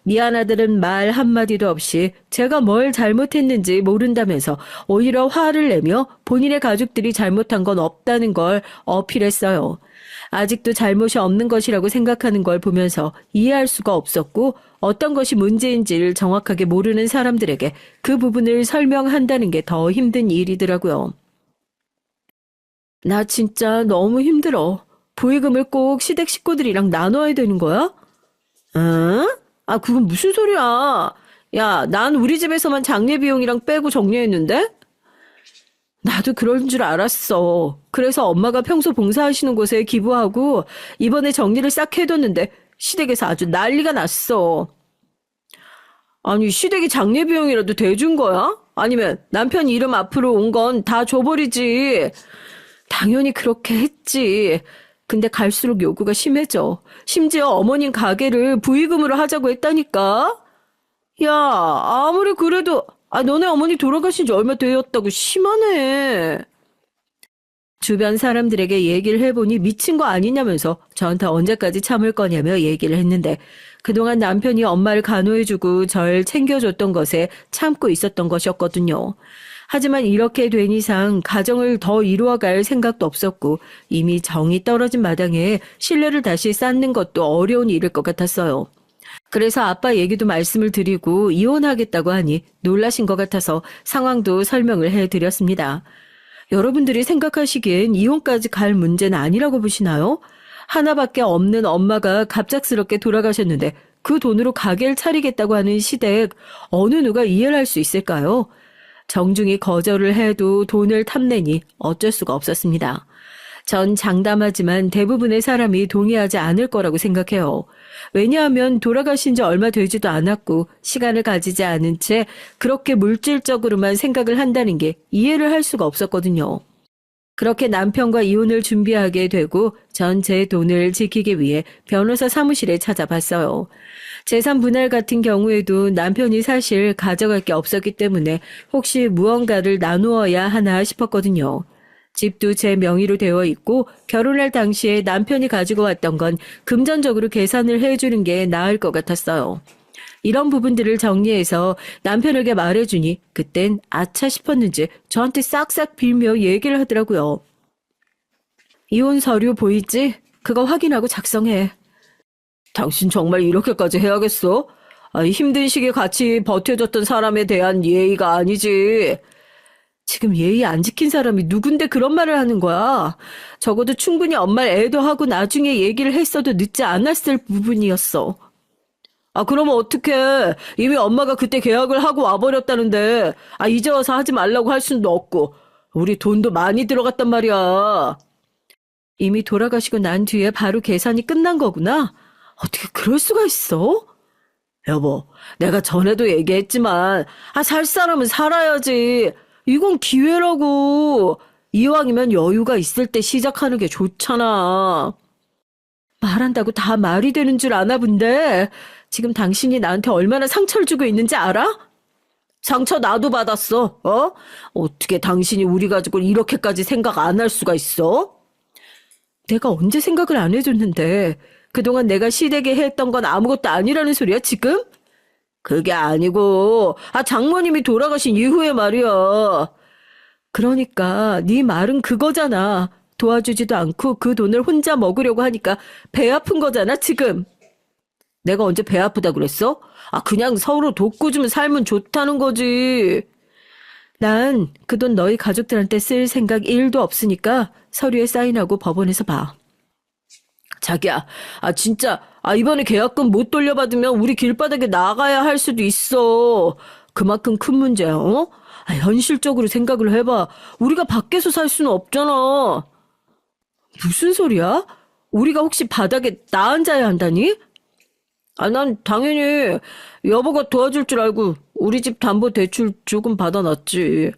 미안하다는 말 한마디도 없이 제가 뭘 잘못했는지 모른다면서 오히려 화를 내며 본인의 가족들이 잘못한 건 없다는 걸 어필했어요. 아직도 잘못이 없는 것이라고 생각하는 걸 보면서 이해할 수가 없었고 어떤 것이 문제인지를 정확하게 모르는 사람들에게 그 부분을 설명한다는 게 더 힘든 일이더라고요. 나 진짜 너무 힘들어. 부의금을 꼭 시댁 식구들이랑 나눠야 되는 거야? 응? 그건 무슨 소리야. 야, 난 우리 집에서만 장례 비용이랑 빼고 정리했는데? 나도 그런 줄 알았어. 그래서 엄마가 평소 봉사하시는 곳에 기부하고 이번에 정리를 싹 해뒀는데 시댁에서 아주 난리가 났어. 아니, 시댁이 장례 비용이라도 대준 거야? 아니면 남편 이름 앞으로 온 건 다 줘버리지. 당연히 그렇게 했지. 근데 갈수록 요구가 심해져. 심지어 어머님 가게를 부의금으로 하자고 했다니까. 야, 아무리 그래도 너네 어머니 돌아가신 지 얼마 되었다고 심하네. 주변 사람들에게 얘기를 해보니 미친 거 아니냐면서 저한테 언제까지 참을 거냐며 얘기를 했는데 그동안 남편이 엄마를 간호해주고 절 챙겨줬던 것에 참고 있었던 것이었거든요. 하지만 이렇게 된 이상 가정을 더 이루어갈 생각도 없었고 이미 정이 떨어진 마당에 신뢰를 다시 쌓는 것도 어려운 일일 것 같았어요. 그래서 아빠 얘기도 말씀을 드리고 이혼하겠다고 하니 놀라신 것 같아서 상황도 설명을 해드렸습니다. 여러분들이 생각하시기엔 이혼까지 갈 문제는 아니라고 보시나요? 하나밖에 없는 엄마가 갑작스럽게 돌아가셨는데 그 돈으로 가게를 차리겠다고 하는 시댁 어느 누가 이해를 할 수 있을까요? 정중히 거절을 해도 돈을 탐내니 어쩔 수가 없었습니다. 전 장담하지만 대부분의 사람이 동의하지 않을 거라고 생각해요. 왜냐하면 돌아가신 지 얼마 되지도 않았고 시간을 가지지 않은 채 그렇게 물질적으로만 생각을 한다는 게 이해를 할 수가 없었거든요. 그렇게 남편과 이혼을 준비하게 되고 전 제 돈을 지키기 위해 변호사 사무실에 찾아봤어요. 재산 분할 같은 경우에도 남편이 사실 가져갈 게 없었기 때문에 혹시 무언가를 나누어야 하나 싶었거든요. 집도 제 명의로 되어 있고 결혼할 당시에 남편이 가지고 왔던 건 금전적으로 계산을 해주는 게 나을 것 같았어요. 이런 부분들을 정리해서 남편에게 말해주니 그땐 아차 싶었는지 저한테 싹싹 빌며 얘기를 하더라고요. 이혼 서류 보이지? 그거 확인하고 작성해. 당신 정말 이렇게까지 해야겠어? 힘든 시기에 같이 버텨줬던 사람에 대한 예의가 아니지. 지금 예의 안 지킨 사람이 누군데 그런 말을 하는 거야? 적어도 충분히 엄마를 애도하고 나중에 얘기를 했어도 늦지 않았을 부분이었어. 그러면 어떡해. 이미 엄마가 그때 계약을 하고 와버렸다는데, 이제 와서 하지 말라고 할 수는 없고, 우리 돈도 많이 들어갔단 말이야. 이미 돌아가시고 난 뒤에 바로 계산이 끝난 거구나? 어떻게 그럴 수가 있어? 여보, 내가 전에도 얘기했지만, 살 사람은 살아야지. 이건 기회라고. 이왕이면 여유가 있을 때 시작하는 게 좋잖아. 말한다고 다 말이 되는 줄 아나 본데 지금 당신이 나한테 얼마나 상처를 주고 있는지 알아? 상처 나도 받았어. 어떻게 당신이 우리 가족을 이렇게까지 생각 안 할 수가 있어? 내가 언제 생각을 안 해줬는데 그동안 내가 시댁에 했던 건 아무것도 아니라는 소리야 지금? 그게 아니고 장모님이 돌아가신 이후에 말이야. 그러니까 네 말은 그거잖아. 도와주지도 않고 그 돈을 혼자 먹으려고 하니까 배 아픈 거잖아 지금. 내가 언제 배 아프다 그랬어? 그냥 서로 돕고주면 살면 좋다는 거지. 난 그 돈 너희 가족들한테 쓸 생각 1도 없으니까 서류에 사인하고 법원에서 봐. 자기야, 진짜 이번에 계약금 못 돌려받으면 우리 길바닥에 나가야 할 수도 있어. 그만큼 큰 문제야. 현실적으로 생각을 해봐. 우리가 밖에서 살 수는 없잖아. 무슨 소리야? 우리가 혹시 바닥에 나 앉아야 한다니? 난 당연히 여보가 도와줄 줄 알고 우리 집 담보 대출 조금 받아놨지.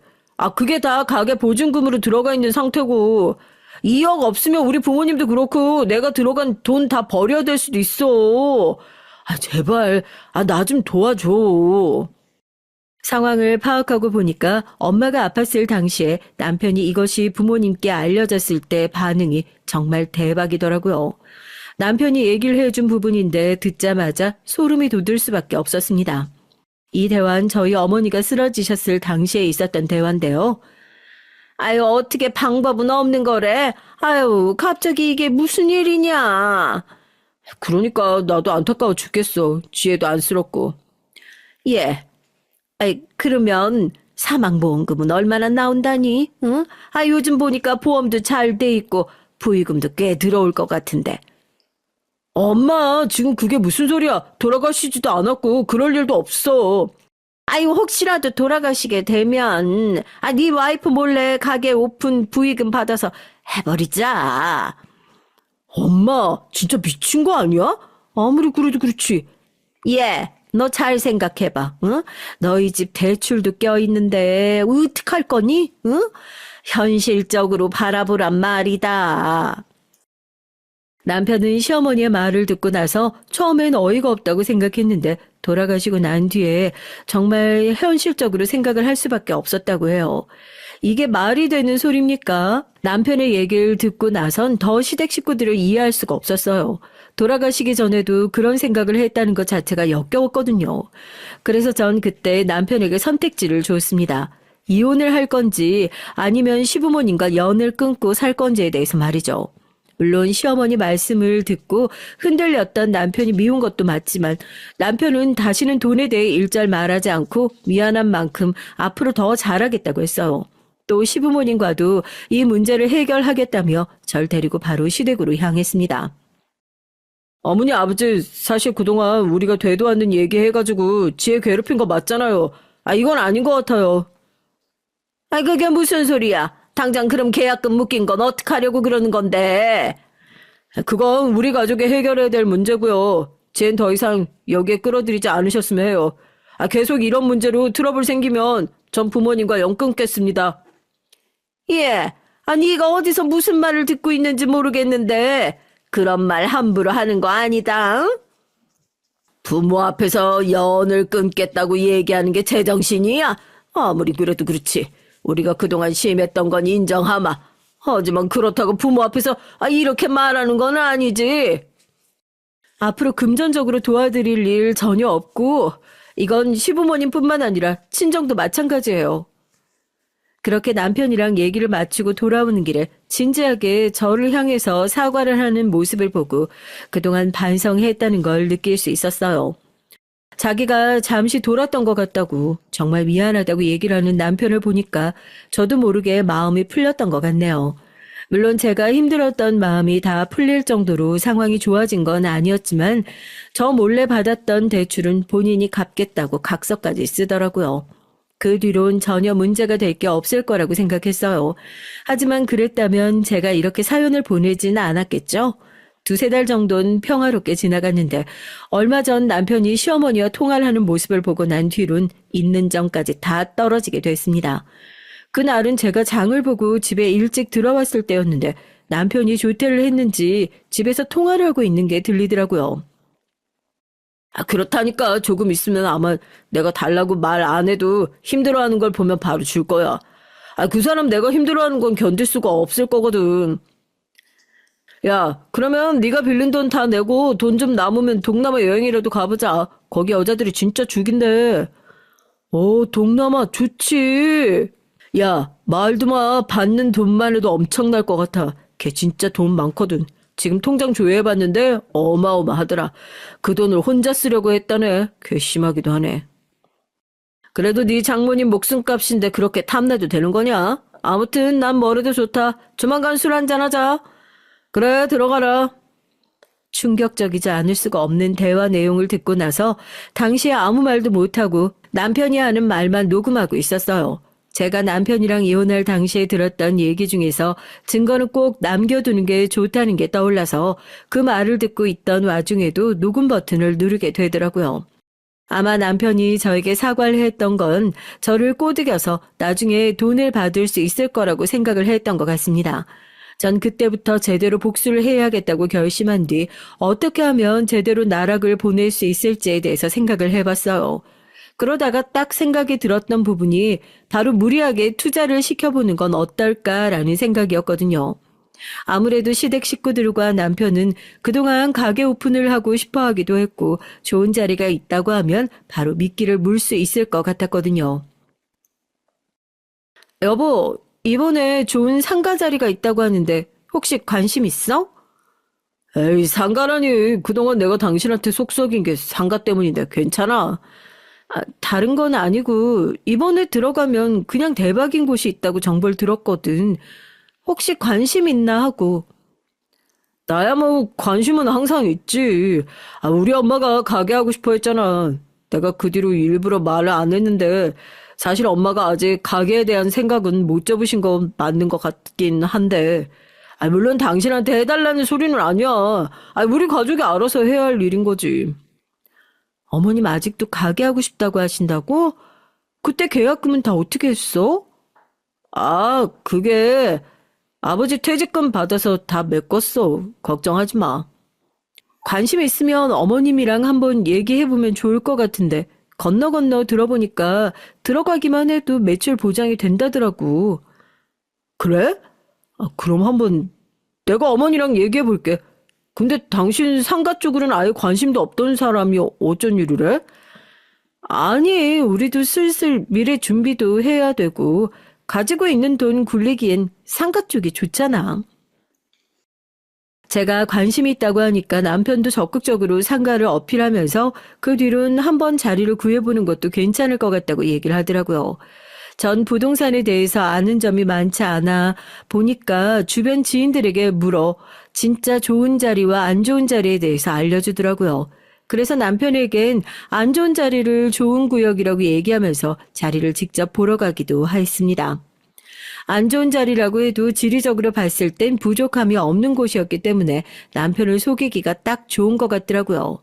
그게 다 가게 보증금으로 들어가 있는 상태고 2억 없으면 우리 부모님도 그렇고 내가 들어간 돈 다 버려야 될 수도 있어. 제발 나 좀 도와줘. 상황을 파악하고 보니까 엄마가 아팠을 당시에 남편이 이것이 부모님께 알려졌을 때 반응이 정말 대박이더라고요. 남편이 얘기를 해준 부분인데 듣자마자 소름이 돋을 수밖에 없었습니다. 이 대화는 저희 어머니가 쓰러지셨을 당시에 있었던 대화인데요. 어떻게 방법은 없는 거래? 갑자기 이게 무슨 일이냐? 그러니까 나도 안타까워 죽겠어. 지혜도 안쓰럽고. 예. 그러면 사망보험금은 얼마나 나온다니? 응? 요즘 보니까 보험도 잘 돼 있고 부의금도 꽤 들어올 것 같은데. 엄마, 지금 그게 무슨 소리야? 돌아가시지도 않았고 그럴 일도 없어. 혹시라도 돌아가시게 되면 네 와이프 몰래 가게 오픈 부의금 받아서 해버리자. 엄마, 진짜 미친 거 아니야? 아무리 그래도 그렇지. 예, 너 잘 생각해봐. 응? 너희 집 대출도 껴있는데 어떡할 거니? 응? 현실적으로 바라보란 말이다. 남편은 시어머니의 말을 듣고 나서 처음엔 어이가 없다고 생각했는데 돌아가시고 난 뒤에 정말 현실적으로 생각을 할 수밖에 없었다고 해요. 이게 말이 되는 소리입니까? 남편의 얘기를 듣고 나선 더 시댁 식구들을 이해할 수가 없었어요. 돌아가시기 전에도 그런 생각을 했다는 것 자체가 역겨웠거든요. 그래서 전 그때 남편에게 선택지를 줬습니다. 이혼을 할 건지 아니면 시부모님과 연을 끊고 살 건지에 대해서 말이죠. 물론 시어머니 말씀을 듣고 흔들렸던 남편이 미운 것도 맞지만 남편은 다시는 돈에 대해 일절 말하지 않고 미안한 만큼 앞으로 더 잘하겠다고 했어요. 또 시부모님과도 이 문제를 해결하겠다며 절 데리고 바로 시댁으로 향했습니다. 어머니 아버지 사실 그동안 우리가 되도 않는 얘기해가지고 지혜 괴롭힌 거 맞잖아요. 이건 아닌 것 같아요. 그게 무슨 소리야? 당장 그럼 계약금 묶인 건 어떡하려고 그러는 건데? 그건 우리 가족이 해결해야 될 문제고요. 쟨 더 이상 여기에 끌어들이지 않으셨으면 해요. 계속 이런 문제로 트러블 생기면 전 부모님과 연 끊겠습니다. 예, 네가 어디서 무슨 말을 듣고 있는지 모르겠는데 그런 말 함부로 하는 거 아니다. 응? 부모 앞에서 연을 끊겠다고 얘기하는 게 제정신이야? 아무리 그래도 그렇지. 우리가 그동안 심했던 건 인정하마. 하지만 그렇다고 부모 앞에서 이렇게 말하는 건 아니지. 앞으로 금전적으로 도와드릴 일 전혀 없고 이건 시부모님뿐만 아니라 친정도 마찬가지예요. 그렇게 남편이랑 얘기를 마치고 돌아오는 길에 진지하게 저를 향해서 사과를 하는 모습을 보고 그동안 반성했다는 걸 느낄 수 있었어요. 자기가 잠시 돌았던 것 같다고 정말 미안하다고 얘기를 하는 남편을 보니까 저도 모르게 마음이 풀렸던 것 같네요. 물론 제가 힘들었던 마음이 다 풀릴 정도로 상황이 좋아진 건 아니었지만 저 몰래 받았던 대출은 본인이 갚겠다고 각서까지 쓰더라고요. 그 뒤론 전혀 문제가 될 게 없을 거라고 생각했어요. 하지만 그랬다면 제가 이렇게 사연을 보내지는 않았겠죠? 2~3달 정도는 평화롭게 지나갔는데 얼마 전 남편이 시어머니와 통화를 하는 모습을 보고 난 뒤론 있는 정까지 다 떨어지게 됐습니다. 그날은 제가 장을 보고 집에 일찍 들어왔을 때였는데 남편이 조퇴를 했는지 집에서 통화를 하고 있는 게 들리더라고요. 그렇다니까 조금 있으면 아마 내가 달라고 말 안 해도 힘들어하는 걸 보면 바로 줄 거야. 그 사람 내가 힘들어하는 건 견딜 수가 없을 거거든. 야, 그러면 네가 빌린 돈 다 내고 돈 좀 남으면 동남아 여행이라도 가보자. 거기 여자들이 진짜 죽인대. 동남아 좋지. 야, 말도 마. 받는 돈만 해도 엄청날 것 같아. 걔 진짜 돈 많거든. 지금 통장 조회해봤는데 어마어마하더라. 그 돈을 혼자 쓰려고 했다네. 괘씸하기도 하네. 그래도 네 장모님 목숨값인데 그렇게 탐내도 되는 거냐? 아무튼 난 뭐래도 좋다. 조만간 술 한잔하자. 그래, 들어가라. 충격적이지 않을 수가 없는 대화 내용을 듣고 나서 당시에 아무 말도 못하고 남편이 하는 말만 녹음하고 있었어요. 제가 남편이랑 이혼할 당시에 들었던 얘기 중에서 증거는 꼭 남겨두는 게 좋다는 게 떠올라서 그 말을 듣고 있던 와중에도 녹음 버튼을 누르게 되더라고요. 아마 남편이 저에게 사과를 했던 건 저를 꼬드겨서 나중에 돈을 받을 수 있을 거라고 생각을 했던 것 같습니다. 전 그때부터 제대로 복수를 해야겠다고 결심한 뒤 어떻게 하면 제대로 나락을 보낼 수 있을지에 대해서 생각을 해봤어요. 그러다가 딱 생각이 들었던 부분이 바로 무리하게 투자를 시켜보는 건 어떨까라는 생각이었거든요. 아무래도 시댁 식구들과 남편은 그동안 가게 오픈을 하고 싶어 하기도 했고 좋은 자리가 있다고 하면 바로 미끼를 물 수 있을 것 같았거든요. 여보, 이번에 좋은 상가 자리가 있다고 하는데 혹시 관심 있어? 에이, 상가라니. 그동안 내가 당신한테 속 썩인 게 상가 때문인데 괜찮아. 다른 건 아니고 이번에 들어가면 그냥 대박인 곳이 있다고 정보를 들었거든. 혹시 관심 있나 하고. 나야 뭐 관심은 항상 있지. 우리 엄마가 가게 하고 싶어 했잖아. 내가 그 뒤로 일부러 말을 안 했는데 사실 엄마가 아직 가게에 대한 생각은 못 접으신 건 맞는 것 같긴 한데 물론 당신한테 해달라는 소리는 아니야. 우리 가족이 알아서 해야 할 일인 거지. 어머님 아직도 가게 하고 싶다고 하신다고? 그때 계약금은 다 어떻게 했어? 그게 아버지 퇴직금 받아서 다 메꿨어. 걱정하지 마. 관심 있으면 어머님이랑 한번 얘기해보면 좋을 것 같은데 건너 들어보니까 들어가기만 해도 매출 보장이 된다더라고. 그래? 그럼 한번 내가 어머니랑 얘기해볼게. 근데 당신 상가 쪽으로는 아예 관심도 없던 사람이 어쩐 일이래? 아니, 우리도 슬슬 미래 준비도 해야 되고 가지고 있는 돈 굴리기엔 상가 쪽이 좋잖아. 제가 관심이 있다고 하니까 남편도 적극적으로 상가를 어필하면서 그 뒤로는 한번 자리를 구해보는 것도 괜찮을 것 같다고 얘기를 하더라고요. 전 부동산에 대해서 아는 점이 많지 않아 보니까 주변 지인들에게 물어 진짜 좋은 자리와 안 좋은 자리에 대해서 알려주더라고요. 그래서 남편에겐 안 좋은 자리를 좋은 구역이라고 얘기하면서 자리를 직접 보러 가기도 했습니다. 안 좋은 자리라고 해도 지리적으로 봤을 땐 부족함이 없는 곳이었기 때문에 남편을 속이기가 딱 좋은 것 같더라고요.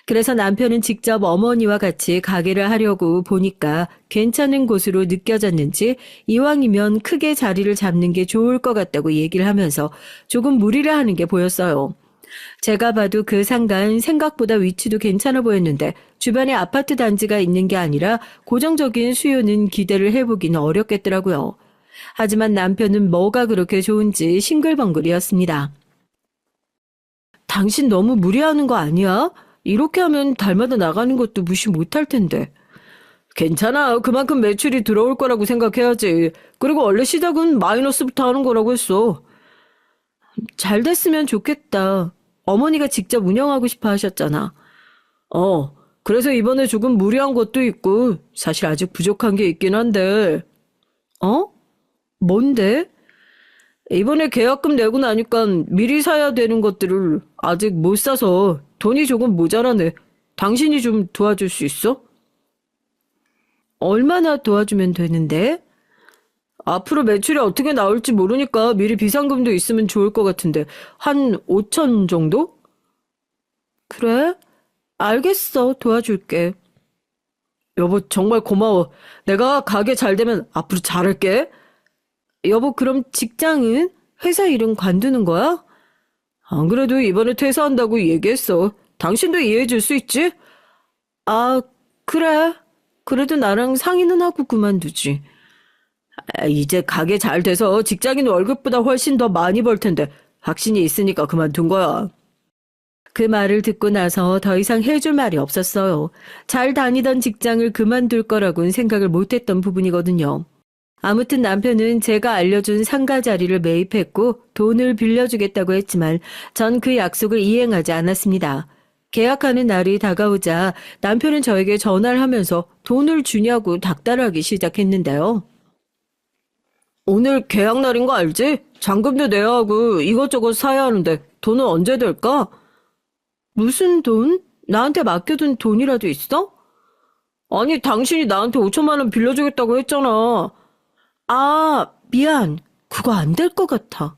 그래서 남편은 직접 어머니와 같이 가게를 하려고 보니까 괜찮은 곳으로 느껴졌는지 이왕이면 크게 자리를 잡는 게 좋을 것 같다고 얘기를 하면서 조금 무리를 하는 게 보였어요. 제가 봐도 그 상가는 생각보다 위치도 괜찮아 보였는데 주변에 아파트 단지가 있는 게 아니라 고정적인 수요는 기대를 해보기는 어렵겠더라고요. 하지만 남편은 뭐가 그렇게 좋은지 싱글벙글이었습니다. 당신 너무 무리하는 거 아니야? 이렇게 하면 달마다 나가는 것도 무시 못할 텐데. 괜찮아. 그만큼 매출이 들어올 거라고 생각해야지. 그리고 원래 시작은 마이너스부터 하는 거라고 했어. 잘 됐으면 좋겠다. 어머니가 직접 운영하고 싶어 하셨잖아. 그래서 이번에 조금 무리한 것도 있고 사실 아직 부족한 게 있긴 한데. 뭔데? 이번에 계약금 내고 나니까 미리 사야 되는 것들을 아직 못 사서 돈이 조금 모자라네. 당신이 좀 도와줄 수 있어? 얼마나 도와주면 되는데? 앞으로 매출이 어떻게 나올지 모르니까 미리 비상금도 있으면 좋을 것 같은데 한 5천 정도? 그래? 알겠어. 도와줄게. 여보 정말 고마워. 내가 가게 잘 되면 앞으로 잘할게. 여보 그럼 직장은? 회사 일은 관두는 거야? 안 그래도 이번에 퇴사한다고 얘기했어. 당신도 이해해 줄 수 있지? 아, 그래. 그래도 나랑 상의는 하고 그만두지. 이제 가게 잘 돼서 직장인 월급보다 훨씬 더 많이 벌 텐데 확신이 있으니까 그만둔 거야. 그 말을 듣고 나서 더 이상 해줄 말이 없었어요. 잘 다니던 직장을 그만둘 거라고는 생각을 못했던 부분이거든요. 아무튼 남편은 제가 알려준 상가 자리를 매입했고 돈을 빌려주겠다고 했지만 전 그 약속을 이행하지 않았습니다. 계약하는 날이 다가오자 남편은 저에게 전화를 하면서 돈을 주냐고 닥달하기 시작했는데요. 오늘 계약 날인 거 알지? 잔금도 내야 하고 이것저것 사야 하는데 돈은 언제 될까? 무슨 돈? 나한테 맡겨둔 돈이라도 있어? 아니 당신이 나한테 5천만 원 빌려주겠다고 했잖아. 아, 미안. 그거 안 될 것 같아.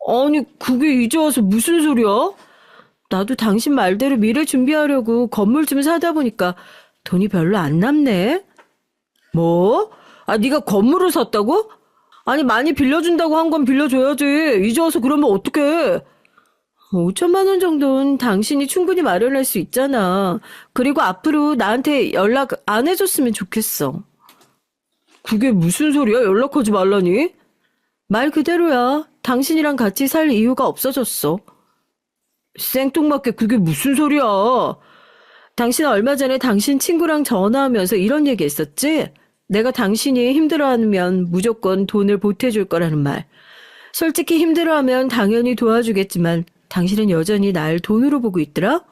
아니, 그게 이제 와서 무슨 소리야? 나도 당신 말대로 미래 준비하려고 건물 좀 사다 보니까 돈이 별로 안 남네. 뭐? 네가 건물을 샀다고? 아니, 많이 빌려준다고 한 건 빌려줘야지. 이제 와서 그러면 어떡해? 5천만 원 정도는 당신이 충분히 마련할 수 있잖아. 그리고 앞으로 나한테 연락 안 해줬으면 좋겠어. 그게 무슨 소리야? 연락하지 말라니? 말 그대로야. 당신이랑 같이 살 이유가 없어졌어. 생뚱맞게 그게 무슨 소리야? 당신 얼마 전에 당신 친구랑 전화하면서 이런 얘기 했었지? 내가 당신이 힘들어하면 무조건 돈을 보태줄 거라는 말. 솔직히 힘들어하면 당연히 도와주겠지만 당신은 여전히 날 돈으로 보고 있더라?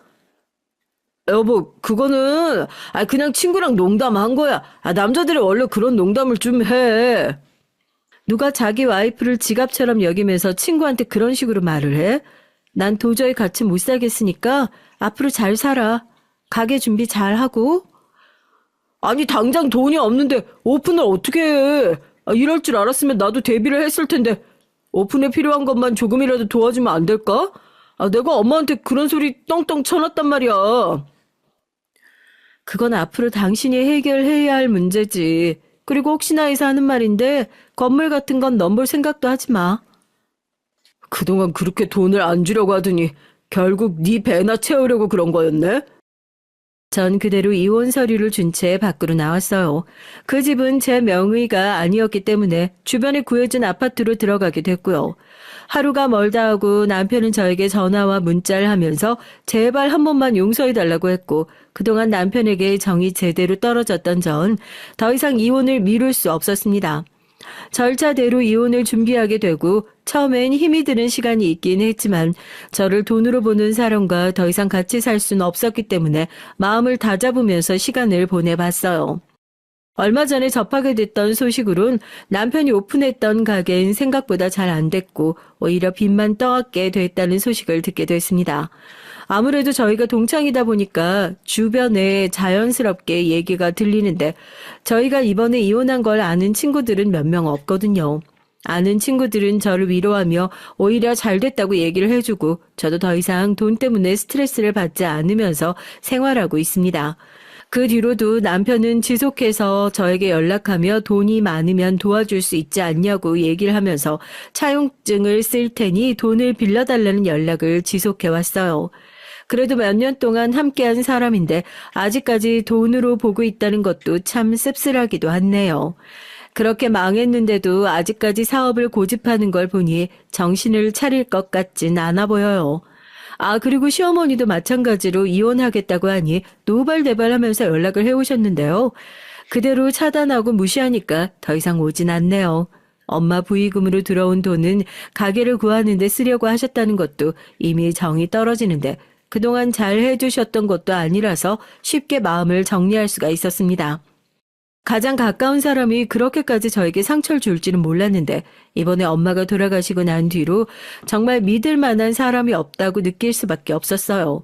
여보, 그거는 그냥 친구랑 농담한 거야. 남자들이 원래 그런 농담을 좀 해. 누가 자기 와이프를 지갑처럼 여기면서 친구한테 그런 식으로 말을 해? 난 도저히 같이 못 살겠으니까 앞으로 잘 살아. 가게 준비 잘 하고. 아니 당장 돈이 없는데 오픈을 어떻게 해? 이럴 줄 알았으면 나도 데뷔를 했을 텐데 오픈에 필요한 것만 조금이라도 도와주면 안 될까? 내가 엄마한테 그런 소리 떵떵 쳐놨단 말이야. 그건 앞으로 당신이 해결해야 할 문제지. 그리고 혹시나 해서 하는 말인데 건물 같은 건 넘볼 생각도 하지 마. 그동안 그렇게 돈을 안 주려고 하더니 결국 네 배나 채우려고 그런 거였네? 전 그대로 이혼 서류를 준 채 밖으로 나왔어요. 그 집은 제 명의가 아니었기 때문에 주변에 구해준 아파트로 들어가게 됐고요. 하루가 멀다 하고 남편은 저에게 전화와 문자를 하면서 제발 한 번만 용서해달라고 했고 그동안 남편에게 정이 제대로 떨어졌던 전 더 이상 이혼을 미룰 수 없었습니다. 절차대로 이혼을 준비하게 되고 처음엔 힘이 드는 시간이 있긴 했지만 저를 돈으로 보는 사람과 더 이상 같이 살 수는 없었기 때문에 마음을 다잡으면서 시간을 보내봤어요. 얼마 전에 접하게 됐던 소식으론 남편이 오픈했던 가게는 생각보다 잘 안 됐고 오히려 빚만 떠안게 됐다는 소식을 듣게 됐습니다. 아무래도 저희가 동창이다 보니까 주변에 자연스럽게 얘기가 들리는데 저희가 이번에 이혼한 걸 아는 친구들은 몇 명 없거든요. 아는 친구들은 저를 위로하며 오히려 잘 됐다고 얘기를 해주고 저도 더 이상 돈 때문에 스트레스를 받지 않으면서 생활하고 있습니다. 그 뒤로도 남편은 지속해서 저에게 연락하며 돈이 많으면 도와줄 수 있지 않냐고 얘기를 하면서 차용증을 쓸 테니 돈을 빌려달라는 연락을 지속해 왔어요. 그래도 몇 년 동안 함께한 사람인데 아직까지 돈으로 보고 있다는 것도 참 씁쓸하기도 하네요. 그렇게 망했는데도 아직까지 사업을 고집하는 걸 보니 정신을 차릴 것 같진 않아 보여요. 그리고 시어머니도 마찬가지로 이혼하겠다고 하니 노발대발하면서 연락을 해오셨는데요. 그대로 차단하고 무시하니까 더 이상 오진 않네요. 엄마 부의금으로 들어온 돈은 가게를 구하는 데 쓰려고 하셨다는 것도 이미 정이 떨어지는데 그동안 잘 해주셨던 것도 아니라서 쉽게 마음을 정리할 수가 있었습니다. 가장 가까운 사람이 그렇게까지 저에게 상처를 줄지는 몰랐는데 이번에 엄마가 돌아가시고 난 뒤로 정말 믿을 만한 사람이 없다고 느낄 수밖에 없었어요.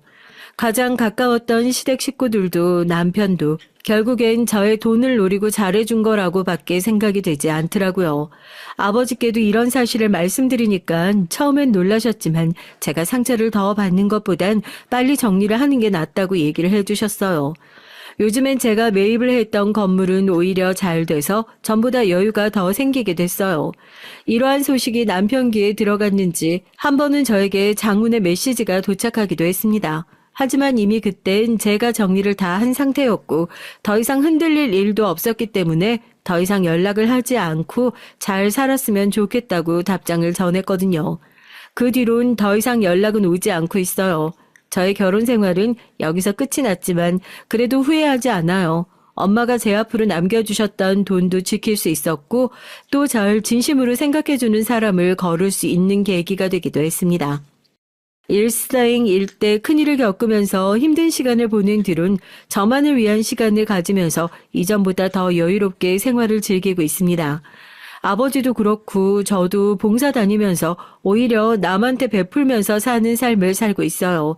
가장 가까웠던 시댁 식구들도 남편도 결국엔 저의 돈을 노리고 잘해준 거라고 밖에 생각이 되지 않더라고요. 아버지께도 이런 사실을 말씀드리니까 처음엔 놀라셨지만 제가 상처를 더 받는 것보단 빨리 정리를 하는 게 낫다고 얘기를 해주셨어요. 요즘엔 제가 매입을 했던 건물은 오히려 잘 돼서 전보다 여유가 더 생기게 됐어요. 이러한 소식이 남편 귀에 들어갔는지 한 번은 저에게 장문의 메시지가 도착하기도 했습니다. 하지만 이미 그땐 제가 정리를 다 한 상태였고 더 이상 흔들릴 일도 없었기 때문에 더 이상 연락을 하지 않고 잘 살았으면 좋겠다고 답장을 전했거든요. 그 뒤론 더 이상 연락은 오지 않고 있어요. 저의 결혼 생활은 여기서 끝이 났지만 그래도 후회하지 않아요. 엄마가 제 앞으로 남겨주셨던 돈도 지킬 수 있었고 또 절 진심으로 생각해주는 사람을 거를 수 있는 계기가 되기도 했습니다. 일사행일대 큰일을 겪으면서 힘든 시간을 보낸 뒤론 저만을 위한 시간을 가지면서 이전보다 더 여유롭게 생활을 즐기고 있습니다. 아버지도 그렇고 저도 봉사 다니면서 오히려 남한테 베풀면서 사는 삶을 살고 있어요.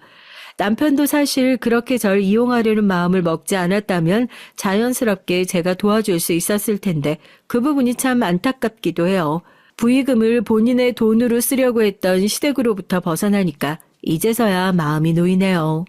남편도 사실 그렇게 절 이용하려는 마음을 먹지 않았다면 자연스럽게 제가 도와줄 수 있었을 텐데 그 부분이 참 안타깝기도 해요. 부의금을 본인의 돈으로 쓰려고 했던 시댁으로부터 벗어나니까 이제서야 마음이 놓이네요.